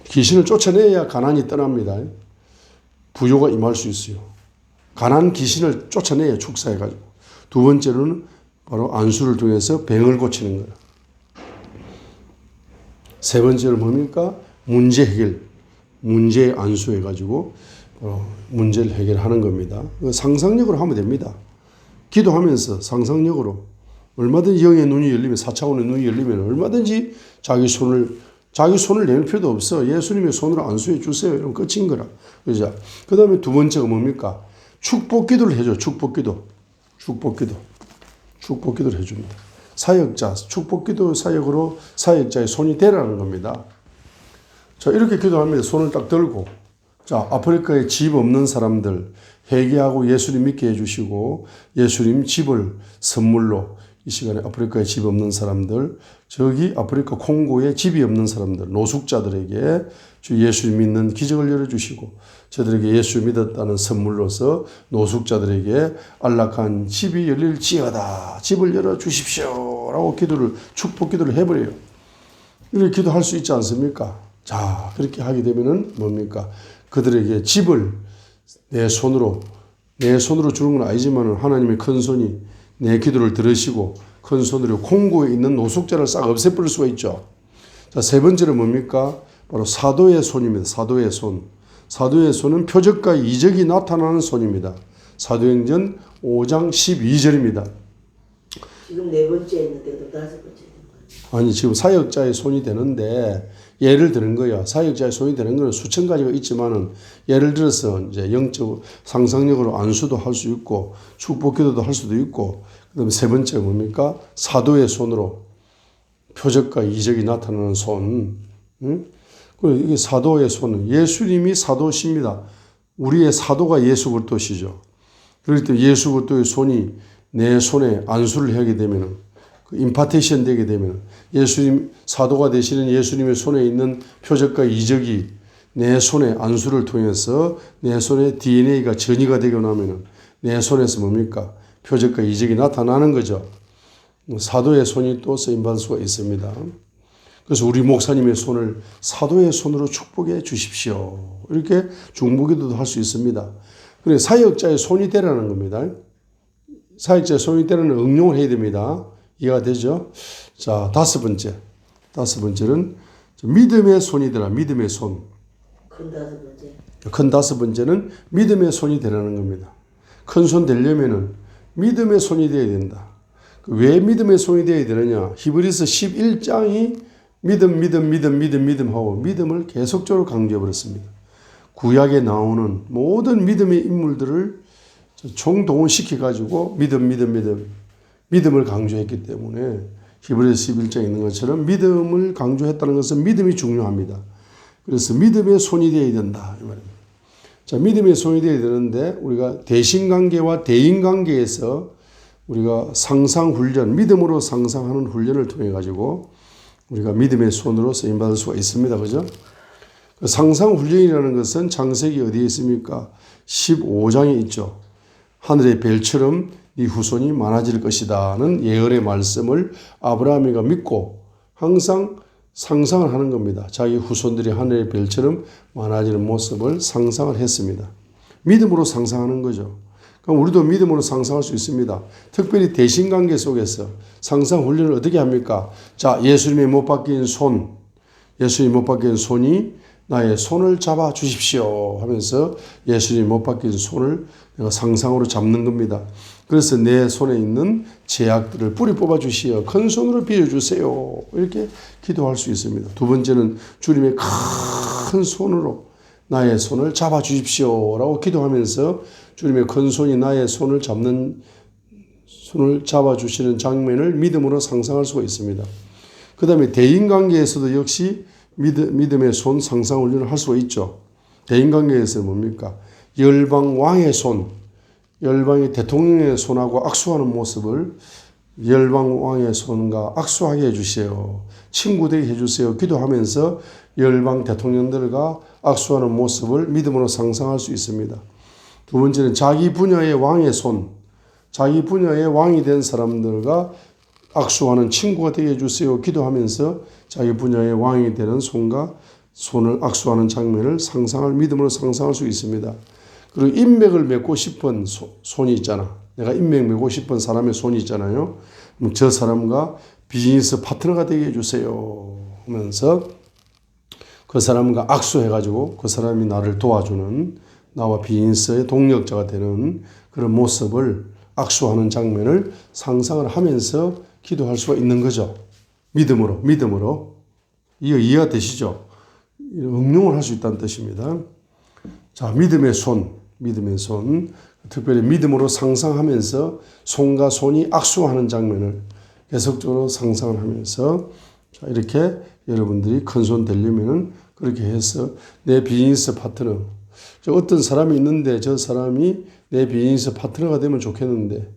귀신을 쫓아내야 가난이 떠납니다. 부요가 임할 수 있어요. 가난 귀신을 쫓아내야 축사해가지고. 두 번째로는 바로 안수를 통해서 병을 고치는 거예요. 세 번째로 뭡니까? 문제 해결. 문제 안수해가지고 문제를 해결하는 겁니다. 상상력으로 하면 됩니다. 기도하면서 상상력으로 얼마든지 영의 눈이 열리면, 4차원의 눈이 열리면 얼마든지 자기 손을 낼 필요도 없어. 예수님의 손으로 안수해 주세요. 이러면 끝인 거라. 그죠? 그 다음에 두 번째가 뭡니까? 축복 기도를 해줘. 축복 기도를 해줍니다. 사역자, 축복 기도 사역으로 사역자의 손이 되라는 겁니다. 자, 이렇게 기도하면 손을 딱 들고, 자, 아프리카에 집 없는 사람들 회개하고 예수님 믿게 해주시고, 예수님 집을 선물로 이 시간에 아프리카에 집 없는 사람들, 저기 아프리카 콩고에 집이 없는 사람들, 노숙자들에게 주 예수님 믿는 기적을 열어주시고, 저들에게 예수 믿었다는 선물로서 노숙자들에게 안락한 집이 열릴지어다. 집을 열어주십시오. 라고 축복 기도를 해버려요. 이렇게 기도할 수 있지 않습니까? 자, 그렇게 하게 되면은 뭡니까? 그들에게 집을 내 손으로 주는 건 아니지만 하나님의 큰 손이 내 기도를 들으시고 큰 손으로 콩고에 있는 노숙자를 싹 없애버릴 수가 있죠. 자, 세 번째는 뭡니까? 바로 사도의 손입니다. 사도의 손. 사도의 손은 표적과 이적이 나타나는 손입니다. 사도행전 5장 12절입니다. 지금 네 번째 했는데도 다섯 번째. 아니, 지금 사역자의 손이 되는데 예를 드는 거야. 사역자의 손이 되는 거는 수천 가지가 있지만은 예를 들어서 이제 영적 상상력으로 안수도 할 수 있고 축복기도도 할 수도 있고 그다음에 세 번째 뭡니까? 사도의 손으로 표적과 이적이 나타나는 손. 응? 그리고 이게 사도의 손은 예수님이 사도십니다. 우리의 사도가 예수 그리스도시죠. 그럴 때 예수 그리스도의 손이 내 손에 안수를 하게 되면은 그 임파테이션 되게 되면 예수님 사도가 되시는 예수님의 손에 있는 표적과 이적이 내 손에 안수를 통해서 내 손에 DNA가 전이가 되고 나면은 내 손에서 뭡니까? 표적과 이적이 나타나는 거죠. 사도의 손이 또 쓰임받을 수가 있습니다. 그래서 우리 목사님의 손을 사도의 손으로 축복해 주십시오. 이렇게 중보기도도 할 수 있습니다. 그래 사역자의 손이 되라는 겁니다. 사역자의 손이 되라는 응용을 해야 됩니다. 이해가 되죠? 자, 다섯 번째는 믿음의 손이 되라. 믿음의 손. 큰 다섯 번째는 믿음의 손이 되라는 겁니다. 큰 손 되려면은 믿음의 손이 되어야 된다. 왜 믿음의 손이 되어야 되느냐? 히브리서 11장이 믿음 하고 믿음을 계속적으로 강조해 버렸습니다. 구약에 나오는 모든 믿음의 인물들을 총동원시켜 가지고 믿음을 강조했기 때문에 히브리서 11장에 있는 것처럼 믿음을 강조했다는 것은 믿음이 중요합니다. 그래서 믿음의 손이 되어야 된다 이 말입니다. 자, 믿음의 손이 되어야 되는데 우리가 대신관계와 대인관계에서 우리가 상상훈련, 믿음으로 상상하는 훈련을 통해 가지고 우리가 믿음의 손으로 쓰임받을 수가 있습니다. 그죠? 상상훈련이라는 것은 창세기 어디에 있습니까? 15장에 있죠. 하늘의 별처럼 네 후손이 많아질 것이다는 예언의 말씀을 아브라함이가 믿고 항상 상상을 하는 겁니다. 자기 후손들이 하늘의 별처럼 많아지는 모습을 상상을 했습니다. 믿음으로 상상하는 거죠. 그럼 우리도 믿음으로 상상할 수 있습니다. 특별히 대신관계 속에서 상상 훈련을 어떻게 합니까? 자, 예수님의 못 박힌 손, 예수님 못 박힌 손이 나의 손을 잡아 주십시오 하면서 예수님 못 박힌 손을 내가 상상으로 잡는 겁니다. 그래서 내 손에 있는 제약들을 뿌리 뽑아 주시어 큰 손으로 빌어주세요. 이렇게 기도할 수 있습니다. 두 번째는 주님의 큰 손으로 나의 손을 잡아 주십시오 라고 기도하면서 주님의 큰 손이 나의 손을 잡아 주시는 장면을 믿음으로 상상할 수가 있습니다. 그 다음에 대인관계에서도 역시 믿음의 손 상상 훈련을 할 수가 있죠. 대인관계에서 뭡니까? 열방 왕의 손, 열방의 대통령의 손하고 악수하는 모습을 열방 왕의 손과 악수하게 해주세요. 친구 되게 해주세요. 기도하면서 열방 대통령들과 악수하는 모습을 믿음으로 상상할 수 있습니다. 두 번째는 자기 분야의 왕의 손, 자기 분야의 왕이 된 사람들과 악수하는 친구가 되게 해주세요. 기도하면서 자기 분야의 왕이 되는 손과 손을 악수하는 장면을 믿음으로 상상할 수 있습니다. 그리고 인맥을 맺고 싶은 손이 있잖아. 내가 인맥 맺고 싶은 사람의 손이 있잖아요. 그럼 저 사람과 비즈니스 파트너가 되게 해주세요 하면서 그 사람과 악수해가지고 그 사람이 나를 도와주는 나와 비즈니스의 동력자가 되는 그런 모습을 악수하는 장면을 상상을 하면서 기도할 수가 있는 거죠. 믿음으로. 이해가 되시죠? 응용을 할 수 있다는 뜻입니다. 자, 믿음의 손. 특별히 믿음으로 상상하면서 손과 손이 악수하는 장면을 계속적으로 상상을 하면서 자, 이렇게 여러분들이 큰 손 되려면은 그렇게 해서 내 비즈니스 파트너, 어떤 사람이 있는데 저 사람이 내 비즈니스 파트너가 되면 좋겠는데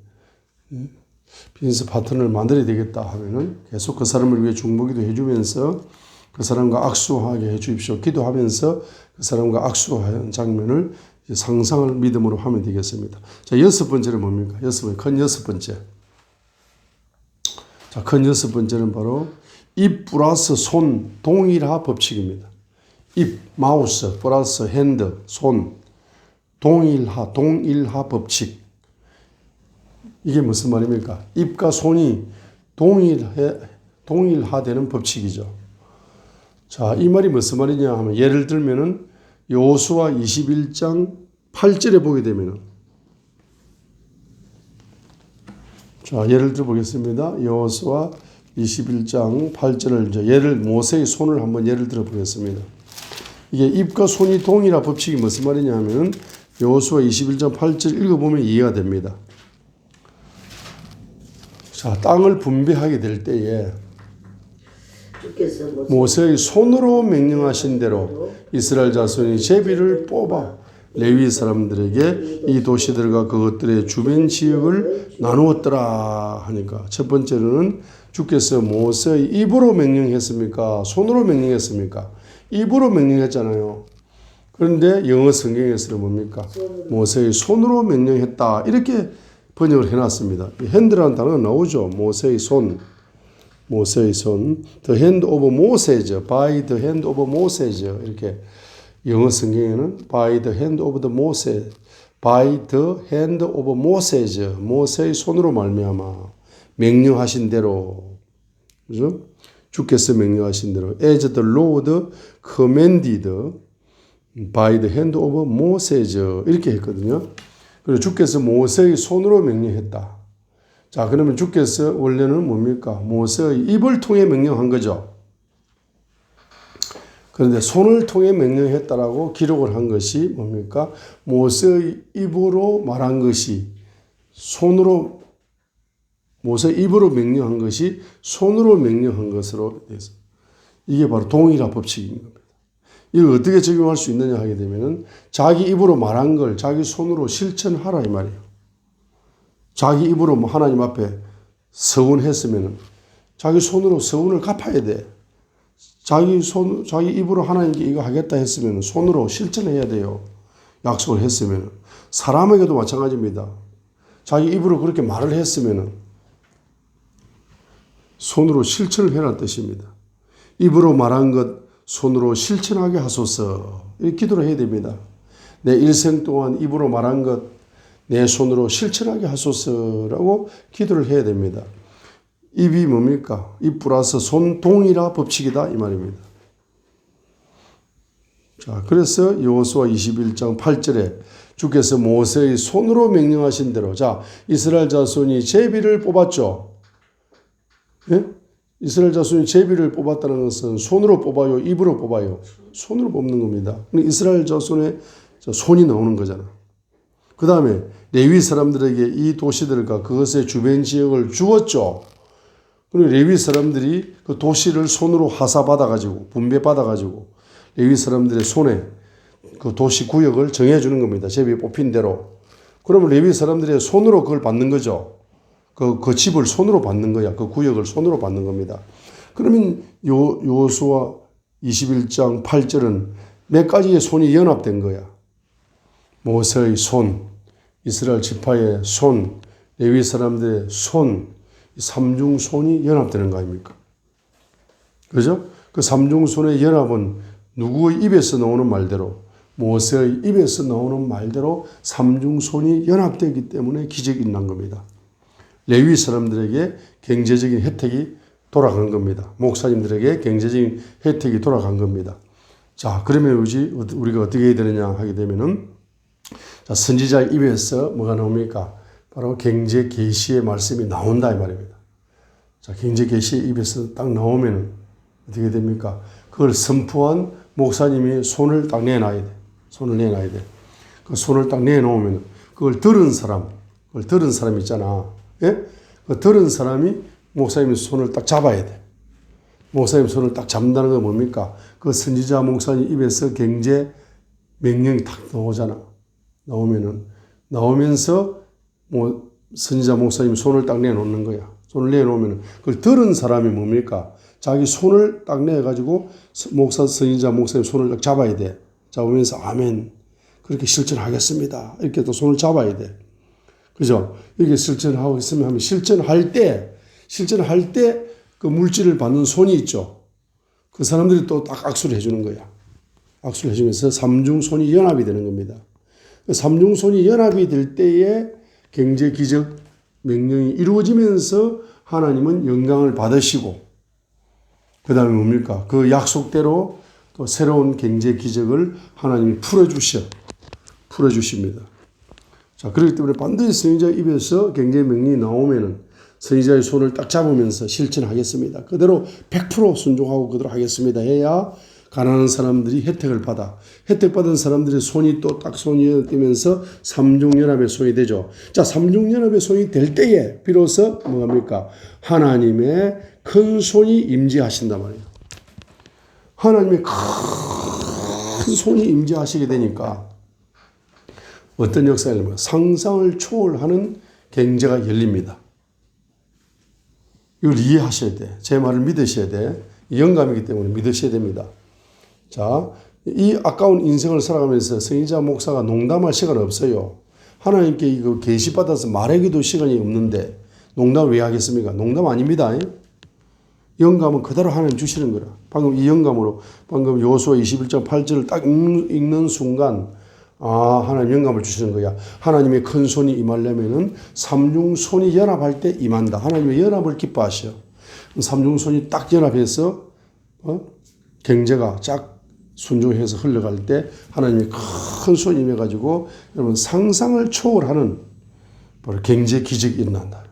비즈니스 파트너를 만들어야 되겠다 하면은 계속 그 사람을 위해 중보기도 해주면서 그 사람과 악수하게 해주십시오. 기도하면서 그 사람과 악수하는 장면을 상상을 믿음으로 하면 되겠습니다. 자, 여섯 번째는 뭡니까? 큰 여섯 번째. 자, 큰 여섯 번째는 바로 입 플러스 손 동일화 법칙입니다. 입, 마우스 플러스 핸드, 손, 동일화 법칙. 이게 무슨 말입니까? 입과 손이 동일화되는 법칙이죠. 자, 이 말이 무슨 말이냐 하면 예를 들면은 여호수아 21장 8절에 보게 되면은 자, 예를 들어 보겠습니다. 여호수아 21장 8절을 이제 모세의 손을 한번 예를 들어 보겠습니다. 이게 입과 손이 동일한 법칙이 무슨 말이냐면 여호수아 21장 8절 읽어보면 이해가 됩니다. 자, 땅을 분배하게 될 때에 모세의 손으로 명령하신 대로 이스라엘 자손이 제비를 뽑아 레위 사람들에게 이 도시들과 그것들의 주변 지역을 나누었더라 하니까 첫 번째로는 주께서 모세의 입으로 명령했습니까? 손으로 명령했습니까? 입으로 명령했잖아요. 그런데 영어 성경에서는 뭡니까? 모세의 손으로 명령했다. 이렇게 번역을 해놨습니다. 핸드라는 단어가 나오죠. 모세의 손. 모세의 손. The hand of Moses. By the hand of Moses. 이렇게 영어 성경에는 by the hand of the Moses. By the hand of Moses. 모세의 손으로 말미암아 명령하신 대로. 그죠? 주께서 명령하신 대로 as the Lord commanded by the hand of Moses 이렇게 했거든요. 그리고 주께서 모세의 손으로 명령했다. 자, 그러면 주께서 원래는 뭡니까? 모세의 입을 통해 명령한 거죠. 그런데 손을 통해 명령했다라고 기록을 한 것이 뭡니까? 모세의 입으로 말한 것이 손으로 모세의 입으로 명령한 것이 손으로 명령한 것으로 돼서 이게 바로 동일한 법칙인 겁니다. 이걸 어떻게 적용할 수 있느냐 하게 되면은 자기 입으로 말한 걸 자기 손으로 실천하라 이 말이에요. 자기 입으로 뭐 하나님 앞에 서원했으면은 자기 손으로 서원을 갚아야 돼. 자기 입으로 하나님께 이거 하겠다 했으면 손으로 실천해야 돼요. 약속을 했으면. 사람에게도 마찬가지입니다. 자기 입으로 그렇게 말을 했으면 손으로 실천을 해라는 뜻입니다. 입으로 말한 것 손으로 실천하게 하소서. 이렇게 기도를 해야 됩니다. 내 일생 동안 입으로 말한 것 내 손으로 실천하게 하소서라고 기도를 해야 됩니다. 입이 뭡니까? 입 플러스 손 동일한 법칙이다 이 말입니다. 자, 그래서 여호수아 21장 8절에 주께서 모세의 손으로 명령하신 대로 자, 이스라엘 자손이 제비를 뽑았죠. 예? 이스라엘 자손이 제비를 뽑았다는 것은 손으로 뽑아요? 입으로 뽑아요? 손으로 뽑는 겁니다. 이스라엘 자손의 손이 나오는 거잖아. 그 다음에 레위 사람들에게 이 도시들과 그것의 주변 지역을 주었죠. 그리고 레위 사람들이 그 도시를 손으로 하사받아가지고 분배받아가지고 레위 사람들의 손에 그 도시 구역을 정해주는 겁니다. 제비 뽑힌 대로. 그러면 레위 사람들의 손으로 그걸 받는 거죠. 그 집을 손으로 받는 거야. 그 구역을 손으로 받는 겁니다. 그러면 여호수아 21장 8절은 몇 가지의 손이 연합된 거야. 모세의 손, 이스라엘 지파의 손, 레위 사람들의 손, 삼중손이 연합되는 거 아닙니까? 그죠? 그 삼중손의 연합은 누구의 입에서 나오는 말대로 모세의 입에서 나오는 말대로 삼중손이 연합되기 때문에 기적이 일어난 겁니다. 레위 사람들에게 경제적인 혜택이 돌아간 겁니다. 목사님들에게 경제적인 혜택이 돌아간 겁니다. 자, 그러면 우리가 어떻게 해야 되느냐 하게 되면은 자, 선지자의 입에서 뭐가 나옵니까? 바로 경제 계시의 말씀이 나온다 이 말입니다. 자, 경제 계시의 입에서 딱 나오면 어떻게 됩니까? 그걸 선포한 목사님이 손을 딱 내놔야 돼. 손을 내놔야 돼. 그 손을 딱 내놓으면 그걸 들은 사람 있잖아. 예? 그 들은 사람이 목사님의 손을 딱 잡아야 돼. 목사님 손을 딱 잡는다는 건 뭡니까? 그 선지자 목사님 입에서 경제 명령이 딱 나오잖아. 나오면서 선지자 목사님 손을 딱 내놓는 거야. 손을 내놓으면 그걸 들은 사람이 뭡니까? 자기 손을 딱 내가지고 선지자 목사님 손을 딱 잡아야 돼. 잡으면서 아멘. 그렇게 실천하겠습니다. 이렇게 또 손을 잡아야 돼. 그죠? 이렇게 실천하고 있으면 하면 실천할 때 그 물질을 받는 손이 있죠. 그 사람들이 또 딱 악수를 해주는 거야. 악수를 해주면서 삼중손이 연합이 되는 겁니다. 삼중손이 연합이 될 때에 경제 기적 명령이 이루어지면서 하나님은 영광을 받으시고 그 다음에 뭡니까? 그 약속대로 또 새로운 경제 기적을 하나님이 풀어주십니다. 자, 그렇기 때문에 반드시 선지자 입에서 경제 명령이 나오면은 선지자의 손을 딱 잡으면서 실천하겠습니다. 그대로 100% 순종하고 그대로 하겠습니다. 해야 가난한 사람들이 혜택을 받아. 혜택받은 사람들의 손이 또 딱 손이 되면서 삼중연합의 손이 되죠. 자, 삼중연합의 손이 될 때에 비로소 뭐합니까? 하나님의 큰 손이 임재하신단 말이에요. 하나님의 큰 손이 임재하시게 되니까 어떤 역사가 일어납니까? 상상을 초월하는 경제가 열립니다. 이걸 이해하셔야 돼. 제 말을 믿으셔야 돼. 영감이기 때문에 믿으셔야 됩니다. 자, 이 아까운 인생을 살아가면서 선지자 목사가 농담할 시간 없어요. 하나님께 이거 계시받아서 말하기도 시간이 없는데 농담을 왜 하겠습니까? 농담 아닙니다. 영감은 그대로 하나님 주시는 거라. 방금 이 영감으로 방금 요수아 21장 8절을 딱 읽는 순간 하나님 영감을 주시는 거야. 하나님의 큰 손이 임하려면은 삼중손이 연합할 때 임한다. 하나님의 연합을 기뻐하셔. 삼중손이 딱 연합해서 경제가 쫙 순종해서 흘러갈 때 하나님이 큰 손이 임해가지고 여러분 상상을 초월하는 바로 경제 기적이 일어난다.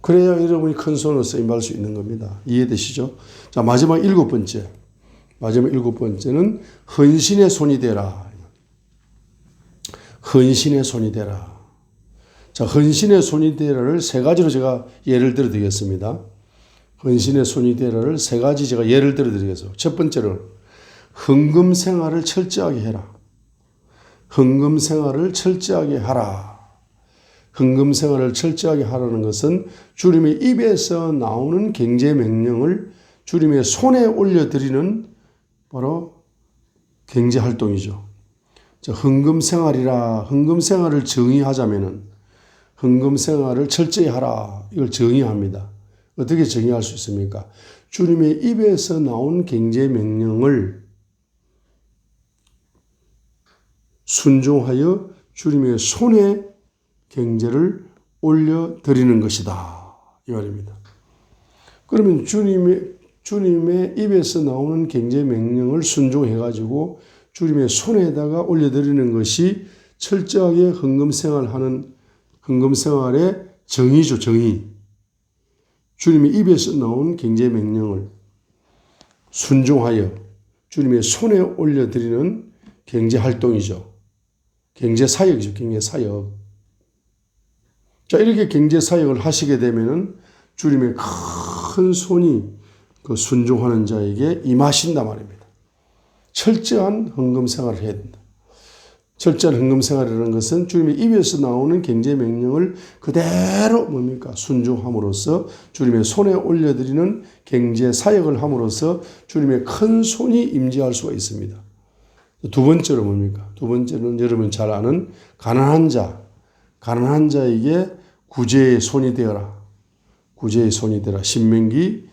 그래야 여러분이 큰 손으로서 임할 수 있는 겁니다. 이해되시죠? 자, 마지막 7번째. 마지막 7번째는 헌신의 손이 되라. 헌신의 손이 되라. 자, 헌신의 손이 되라를 세 가지로 제가 예를 들어 드리겠습니다. 헌신의 손이 되라를 세 가지 제가 예를 들어 드리겠습니다. 첫 번째로 헌금 생활을 철저하게 해라. 헌금 생활을 철저하게 하라. 헌금 생활을 철저하게 하라는 것은 주님의 입에서 나오는 경제 명령을 주님의 손에 올려드리는 바로 경제 활동이죠. 자, 헌금 생활이라. 헌금 생활을 정의하자면은 헌금 생활을 철저히 하라. 이걸 정의합니다. 어떻게 정의할 수 있습니까? 주님의 입에서 나온 경제 명령을 순종하여 주님의 손에 경제를 올려드리는 것이다. 이 말입니다. 그러면 주님의 입에서 나오는 경제 명령을 순종해가지고 주님의 손에다가 올려드리는 것이 철저하게 헌금 생활의 정의죠, 정의. 주님의 입에서 나온 경제 명령을 순종하여 주님의 손에 올려드리는 경제 활동이죠. 경제 사역이죠, 경제 사역. 자, 이렇게 경제 사역을 하시게 되면은 주님의 큰 손이 그 순종하는 자에게 임하신단 말입니다. 철저한 헌금 생활을 해야 된다. 철저한 헌금 생활이라는 것은 주님의 입에서 나오는 경제 명령을 그대로 뭡니까? 순종함으로써 주님의 손에 올려드리는 경제 사역을 함으로써 주님의 큰 손이 임재할 수가 있습니다. 두 번째로 뭡니까? 두 번째는 여러분 잘 아는 가난한 자에게 구제의 손이 되어라. 구제의 손이 되라. 신명기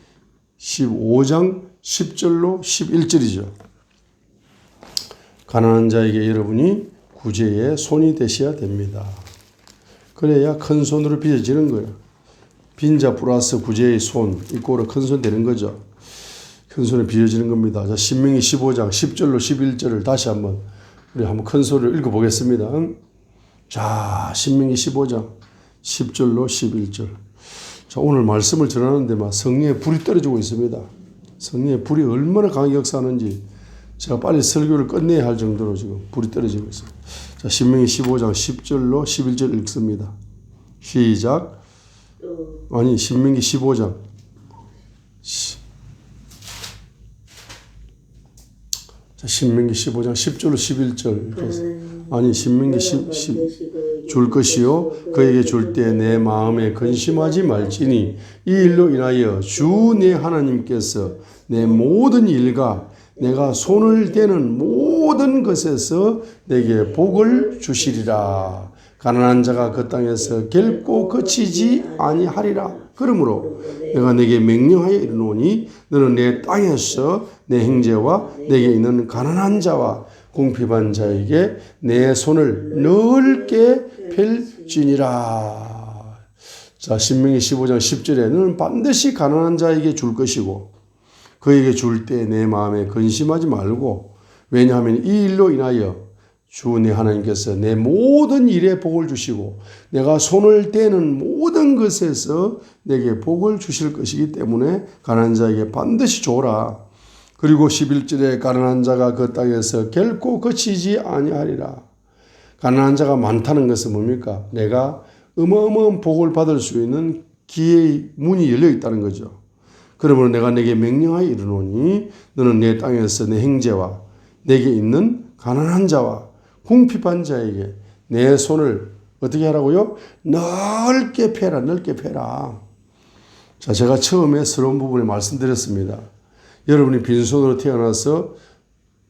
15장 10절로 11절이죠. 가난한 자에게 여러분이 구제의 손이 되셔야 됩니다. 그래야 큰 손으로 빚어지는 거예요. 빈자 플러스 구제의 손 이꼬르 큰 손 되는 거죠. 큰 손에 빚어지는 겁니다. 자, 신명기 15장 10절로 11절을 다시 한번 우리 한번 큰 소리로 읽어보겠습니다. 자, 신명기 15장 10절로 11절. 자, 오늘 말씀을 전하는데 막 성령의 불이 떨어지고 있습니다. 성령의 불이 얼마나 강하게 역사하는지 제가 빨리 설교를 끝내야 할 정도로 지금 불이 떨어지고 있어요. 자, 신명기 15장 10절로 11절 읽습니다. 시작. 아니, 신명기 15장. 자, 신명기 15장 10절로 11절. 아니, 신명기 10 줄 것이요. 그에게 줄 때 내 마음에 근심하지 말지니 이 일로 인하여 주 내 하나님께서 내 모든 일과 내가 손을 대는 모든 것에서 내게 복을 주시리라. 가난한 자가 그 땅에서 결코 그치지 아니하리라. 그러므로 내가 내게 명령하여 이르노니 너는 내 땅에서 내 형제와 내게 있는 가난한 자와 궁핍한 자에게 내 손을 넓게 펼지니라. 자, 신명기 15장 10절에 너는 반드시 가난한 자에게 줄 것이고 그에게 줄 때 내 마음에 근심하지 말고 왜냐하면 이 일로 인하여 주 내 하나님께서 내 모든 일에 복을 주시고 내가 손을 떼는 모든 것에서 내게 복을 주실 것이기 때문에 가난한 자에게 반드시 줘라. 그리고 11절에 가난한 자가 그 땅에서 결코 거치지 아니하리라. 가난한 자가 많다는 것은 뭡니까? 내가 어마어마한 복을 받을 수 있는 기회의 문이 열려 있다는 거죠. 그러므로 내가 내게 명령하여 이르노니 너는 내 땅에서 내 형제와 내게 있는 가난한 자와 궁핍한 자에게 내 손을 어떻게 하라고요? 넓게 펴라, 넓게 펴라. 자, 제가 처음에 서러운 부분에 말씀드렸습니다. 여러분이 빈손으로 태어나서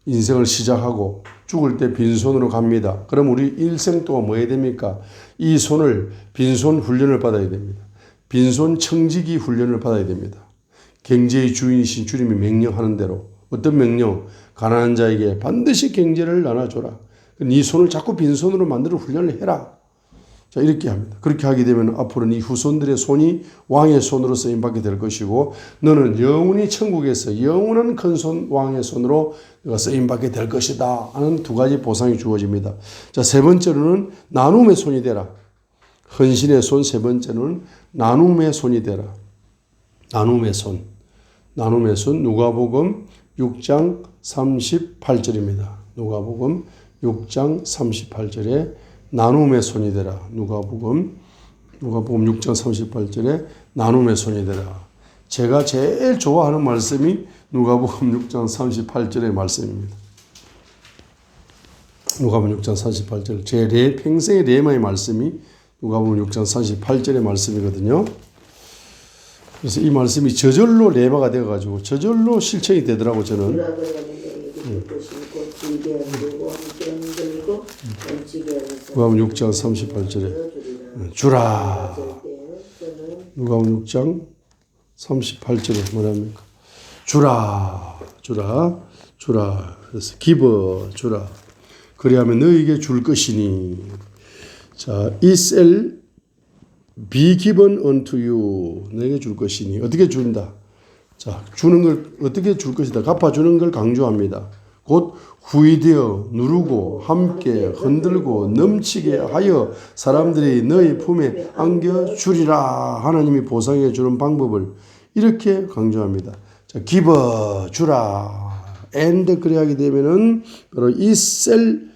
인생을 시작하고 죽을 때 빈손으로 갑니다. 그럼 우리 일생 동안 뭐 해야 됩니까? 이 손을 빈손 훈련을 받아야 됩니다. 빈손 청지기 훈련을 받아야 됩니다. 경제의 주인이신 주님이 명령하는 대로 어떤 명령? 가난한 자에게 반드시 경제를 나눠줘라. 네 손을 자꾸 빈손으로 만들어 훈련을 해라. 자, 이렇게 합니다. 그렇게 하게 되면 앞으로는 이 후손들의 손이 왕의 손으로 쓰임받게 될 것이고 너는 영원히 천국에서 영원한 큰 손 왕의 손으로 쓰임받게 될 것이다 하는 두 가지 보상이 주어집니다. 자, 세 번째로는 나눔의 손이 되라. 헌신의 손. 세 번째는 나눔의 손이 되라. 나눔의 손. 나눔의 손. 누가복음 6장 38절입니다. 누가복음 6장 38절에 나눔의 손이 되라. 누가복음 6장 38절에 나눔의 손이 되라. 제가 제일 좋아하는 말씀이 누가복음 6장 38절의 말씀입니다. 누가복음 6장 38절. 제 평생의 레마의 말씀이 누가복음 6장 38절의 말씀이거든요. 그래서 이 말씀이 저절로 레마가 되어가지고 저절로 실천이 되더라고 저는. 누가복음 6장 38절에 주라. 누가복음 6장 38절에 뭐랍니까? 주라, 주라, 주라. 그래서 기버 주라. 그리하면 너에게 줄 것이니. 자, it shall be given unto you. 너에게 줄 것이니. 어떻게 준다? 자, 주는 걸 어떻게 줄 것이다. 갚아주는 걸 강조합니다. 곧 후이되어 누르고 함께 흔들고 넘치게 하여 사람들이 너희 품에 안겨주리라. 하나님이 보상해 주는 방법을 이렇게 강조합니다. 자, 기버 주라. and 그래 하게 되면은 바로 it shall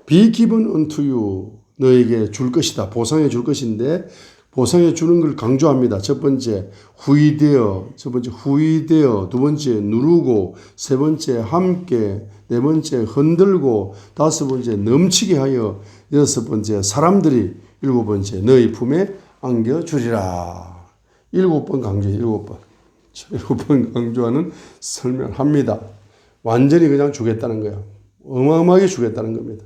be given unto you. 너에게 줄 것이다. 보상해 줄 것인데 보상해 주는 걸 강조합니다. 첫 번째 후이되어, 두 번째 누르고, 세 번째 함께, 네 번째 흔들고, 다섯 번째 넘치게 하여, 여섯 번째 사람들이, 일곱 번째 너희 품에 안겨주리라. 일곱 번 강조해. 일곱 번 강조하는 설명을 합니다. 완전히 그냥 주겠다는 거야. 어마어마하게 주겠다는 겁니다.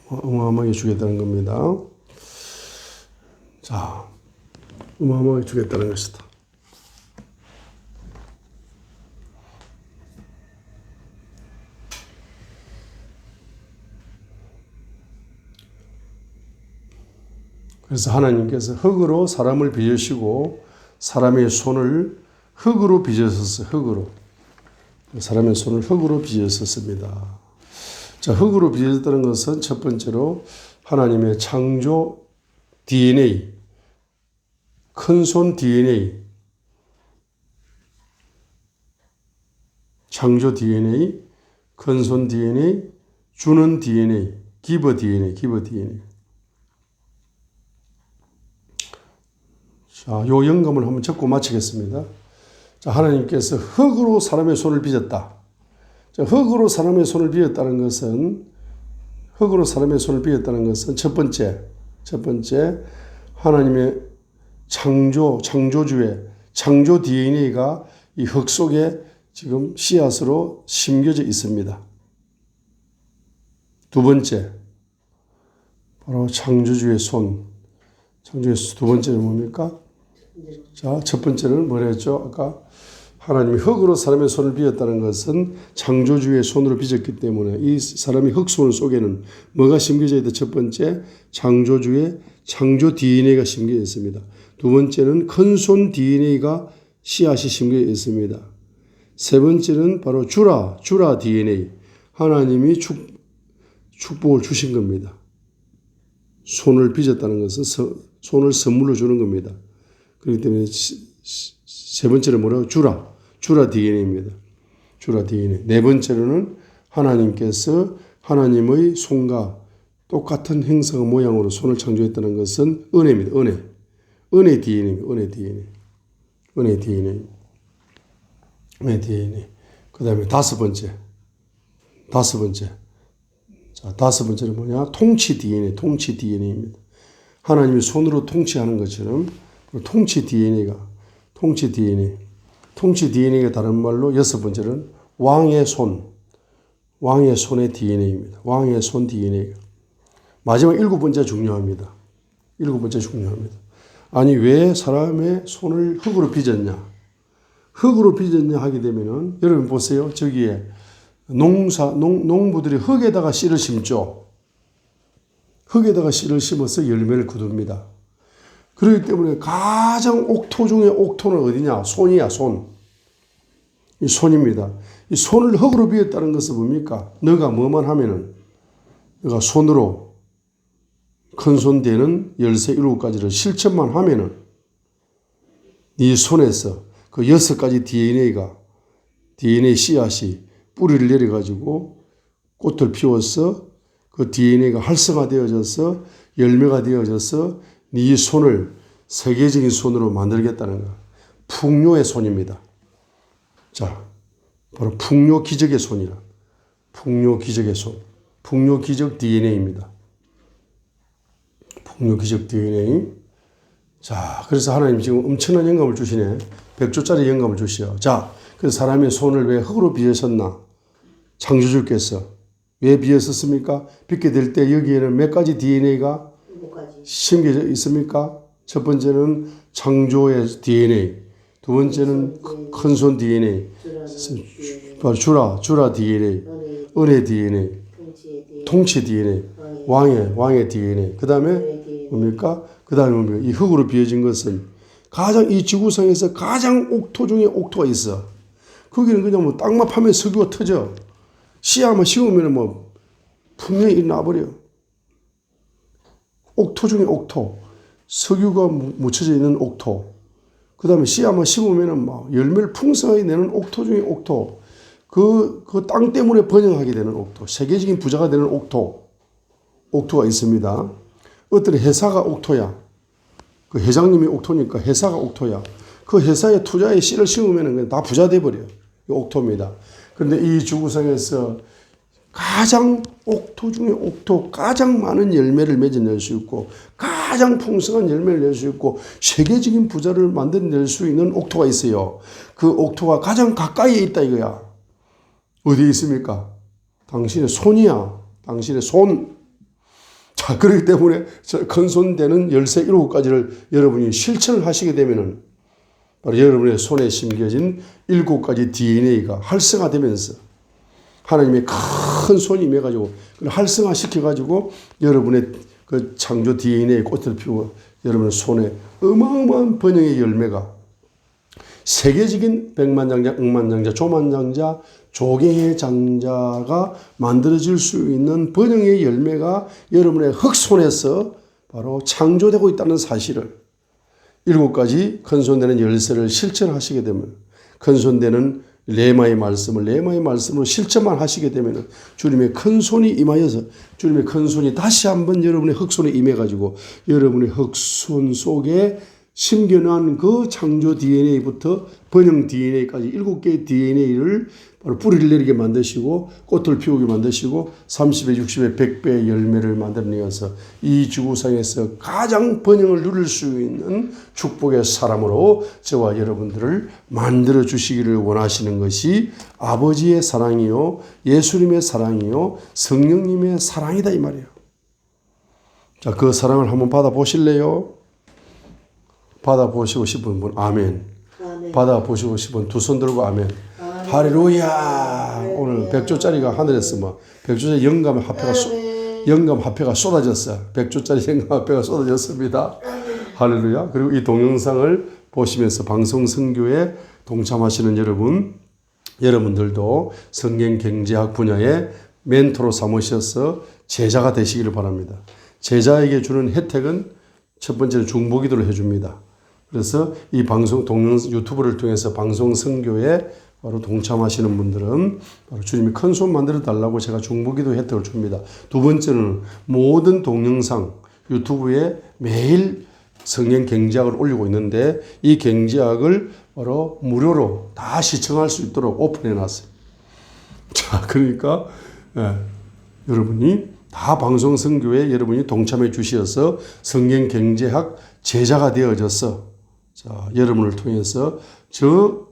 어마어마하게 주겠다는 겁니다. 자, 어마어마하게 주겠다는 것이다. 그래서 하나님께서 흙으로 사람을 빚으시고 사람의 손을 흙으로 빚으셨어요. 흙으로. 사람의 손을 흙으로 빚으셨습니다. 자, 흙으로 빚으셨다는 것은 첫 번째로 하나님의 창조 DNA, 큰손 DNA, 창조 DNA, 큰손 DNA, 주는 DNA, 기버 DNA. 자, 요 영감을 한번 적고 마치겠습니다. 자, 하나님께서 흙으로 사람의 손을 빚었다. 자, 흙으로 사람의 손을 빚었다는 것은 첫 번째 하나님의 창조주의 창조 DNA가 이 흙 속에 지금 씨앗으로 심겨져 있습니다. 두 번째 바로 창조주의 손. 두 번째는 뭡니까? 자, 첫 번째는 뭐랬죠? 아까 하나님이 흙으로 사람의 손을 빚었다는 것은 창조주의 손으로 빚었기 때문에 이 사람이 흙손 속에는 뭐가 심겨져 있다? 첫 번째, 창조주의 창조 DNA가 심겨져 있습니다. 두 번째는 큰손 DNA가 씨앗이 심겨져 있습니다. 세 번째는 바로 주라 DNA. 하나님이 축복을 주신 겁니다. 손을 빚었다는 것은 손을 선물로 주는 겁니다. 그렇기 때문에 세 번째는 뭐라고? 주라 DNA입니다. 주라 DNA. 네 번째로는 하나님께서 하나님의 손과 똑같은 형상 모양으로 손을 창조했다는 것은 은혜입니다. 은혜 DNA입니다. 은혜 DNA. 그 다음에 다섯 번째. 자, 다섯 번째는 뭐냐? 통치 DNA입니다. 하나님이 손으로 통치하는 것처럼 통치 DNA가 다른 말로 여섯 번째는 왕의 손의 DNA입니다. 왕의 손 DNA가. 마지막 일곱 번째 중요합니다. 아니, 왜 사람의 손을 흙으로 빚었냐 하게 되면은, 여러분 보세요. 저기에 농부들이 흙에다가 씨를 심죠. 흙에다가 씨를 심어서 열매를 거둡니다. 그렇기 때문에 가장 옥토 중에 옥토는 어디냐? 손이야, 손. 이 손입니다. 이 손을 흙으로 빚었다는 것은 뭡니까? 너가 뭐만 하면은, 너가 손으로 큰 손 되는 13가지를 실천만 하면은, 네 손에서 그 6가지 DNA 씨앗이 뿌리를 내려가지고 꽃을 피워서 그 DNA가 활성화되어져서 열매가 되어져서 네 손을 세계적인 손으로 만들겠다는 거. 풍요의 손입니다. 자, 바로 풍요 기적의 손이라. 풍요 기적 DNA입니다. 풍요 기적 DNA. 자, 그래서 하나님 지금 엄청난 영감을 주시네. 100조짜리 영감을 주시오. 자, 그래서 사람의 손을 왜 흙으로 빚으셨나? 창조주께서 왜 빚으셨습니까? 빚게 될 때 여기에는 몇 가지 DNA가 심겨져 있습니까? 첫 번째는 창조의 DNA, 두 번째는 큰 손 DNA, 주라 DNA, 은혜 DNA, 통치 DNA, 왕의 DNA. 그 다음에 뭡니까? 그 다음에 뭡니까? 이 흙으로 빚어진 것은 가장 이 지구상에서 가장 옥토 중에 옥토가 있어. 거기는 그냥 뭐 땅만 파면 석유가 터져. 씨앗만 심으면 뭐 분명히 나버려. 옥토 중에 옥토. 석유가 묻혀져 있는 옥토. 그 다음에 씨앗만 심으면 막 열매를 풍성하게 내는 옥토 중에 옥토. 그 땅 때문에 번영하게 되는 옥토. 세계적인 부자가 되는 옥토가 있습니다. 어떤 회사가 옥토야. 그 회장님이 옥토니까 회사가 옥토야. 그 회사의 투자에 씨를 심으면 그냥 다 부자 돼버려요. 옥토입니다. 그런데 이 지구상에서 가장 옥토 중에 옥토, 가장 많은 열매를 맺어낼 수 있고, 가장 풍성한 열매를 낼 수 있고, 세계적인 부자를 만들어낼 수 있는 옥토가 있어요. 그 옥토가 가장 가까이에 있다 이거야. 어디에 있습니까? 당신의 손이야. 당신의 손. 자, 그렇기 때문에 큰 손 되는 7가지를 여러분이 실천을 하시게 되면은 바로 여러분의 손에 심겨진 7가지 DNA가 활성화되면서 하나님의 큰 손이 임해가지고 활성화시켜가지고 여러분의 그 창조 DNA의 꽃을 피우고 여러분의 손에 어마어마한 번영의 열매가 세계적인 백만장자, 억만장자, 조만장자, 조경의 장자가 만들어질 수 있는 번영의 열매가 여러분의 흙손에서 바로 창조되고 있다는 사실을 7가지 큰손되는 열쇠를 실천하시게 되면 큰손되는 레마의 말씀으로 실천만 하시게 되면 주님의 큰손이 임하여서 주님의 큰손이 다시 한번 여러분의 흙손에 임해가지고 여러분의 흙손 속에 심겨놓은 그 창조 DNA부터 번영 DNA까지 7개의 DNA를 바로 뿌리를 내리게 만드시고 꽃을 피우게 만드시고 30배, 60배, 100배의 열매를 만들어내어서 이 지구상에서 가장 번영을 누릴 수 있는 축복의 사람으로 저와 여러분들을 만들어 주시기를 원하시는 것이 아버지의 사랑이요, 예수님의 사랑이요, 성령님의 사랑이다 이 말이에요. 자, 그 사랑을 한번 받아보실래요? 받아보시고 싶은 분 아멘. 받아보시고 싶은 두 손 들고 아멘. 할렐루야. 오늘 100조짜리가 하늘에서 뭐 100조짜리 영감 화폐가 쏟아졌어요. 100조짜리 영감 화폐가 쏟아졌습니다. 할렐루야. 그리고 이 동영상을 보시면서 방송 선교에 동참하시는 여러분, 여러분들도 성경 경제학 분야의 멘토로 삼으셔서 제자가 되시기를 바랍니다. 제자에게 주는 혜택은 첫 번째는 중보기도를 해줍니다. 그래서 이 방송 유튜브를 통해서 방송 선교에 바로 동참하시는 분들은 바로 주님이 큰 손 만들어 달라고 제가 중보기도 혜택을 줍니다. 두 번째는 모든 동영상 유튜브에 매일 성경 경제학을 올리고 있는데 이 경제학을 바로 무료로 다 시청할 수 있도록 오픈해 놨어요. 자, 그러니까 여러분이 다 방송 선교에 여러분이 동참해 주셔서 성경 경제학 제자가 되어져서 자, 여러분을 통해서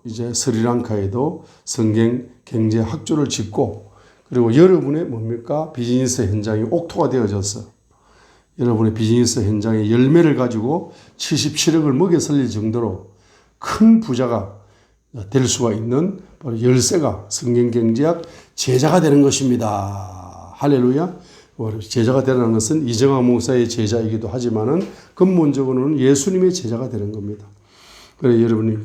이제 스리랑카에도 성경 경제 학교를 짓고 그리고 여러분의 뭡니까? 비즈니스 현장이 옥토가 되어져서 여러분의 비즈니스 현장의 열매를 가지고 77억을 먹여 살릴 정도로 큰 부자가 될 수가 있는 바로 열쇠가 성경 경제학 제자가 되는 것입니다. 할렐루야. 제자가 되라는 것은 이정화 목사의 제자이기도 하지만은 근본적으로는 예수님의 제자가 되는 겁니다. 그래 여러분이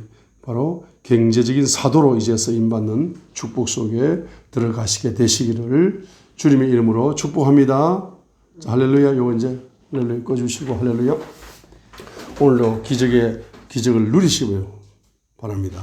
바로 경제적인 사도로 이제 쓰임받는 축복 속에 들어가시게 되시기를 주님의 이름으로 축복합니다. 자, 할렐루야. 요거 이제 할렐루야 꺼주시고 할렐루야. 오늘도 기적을 누리시고요. 바랍니다.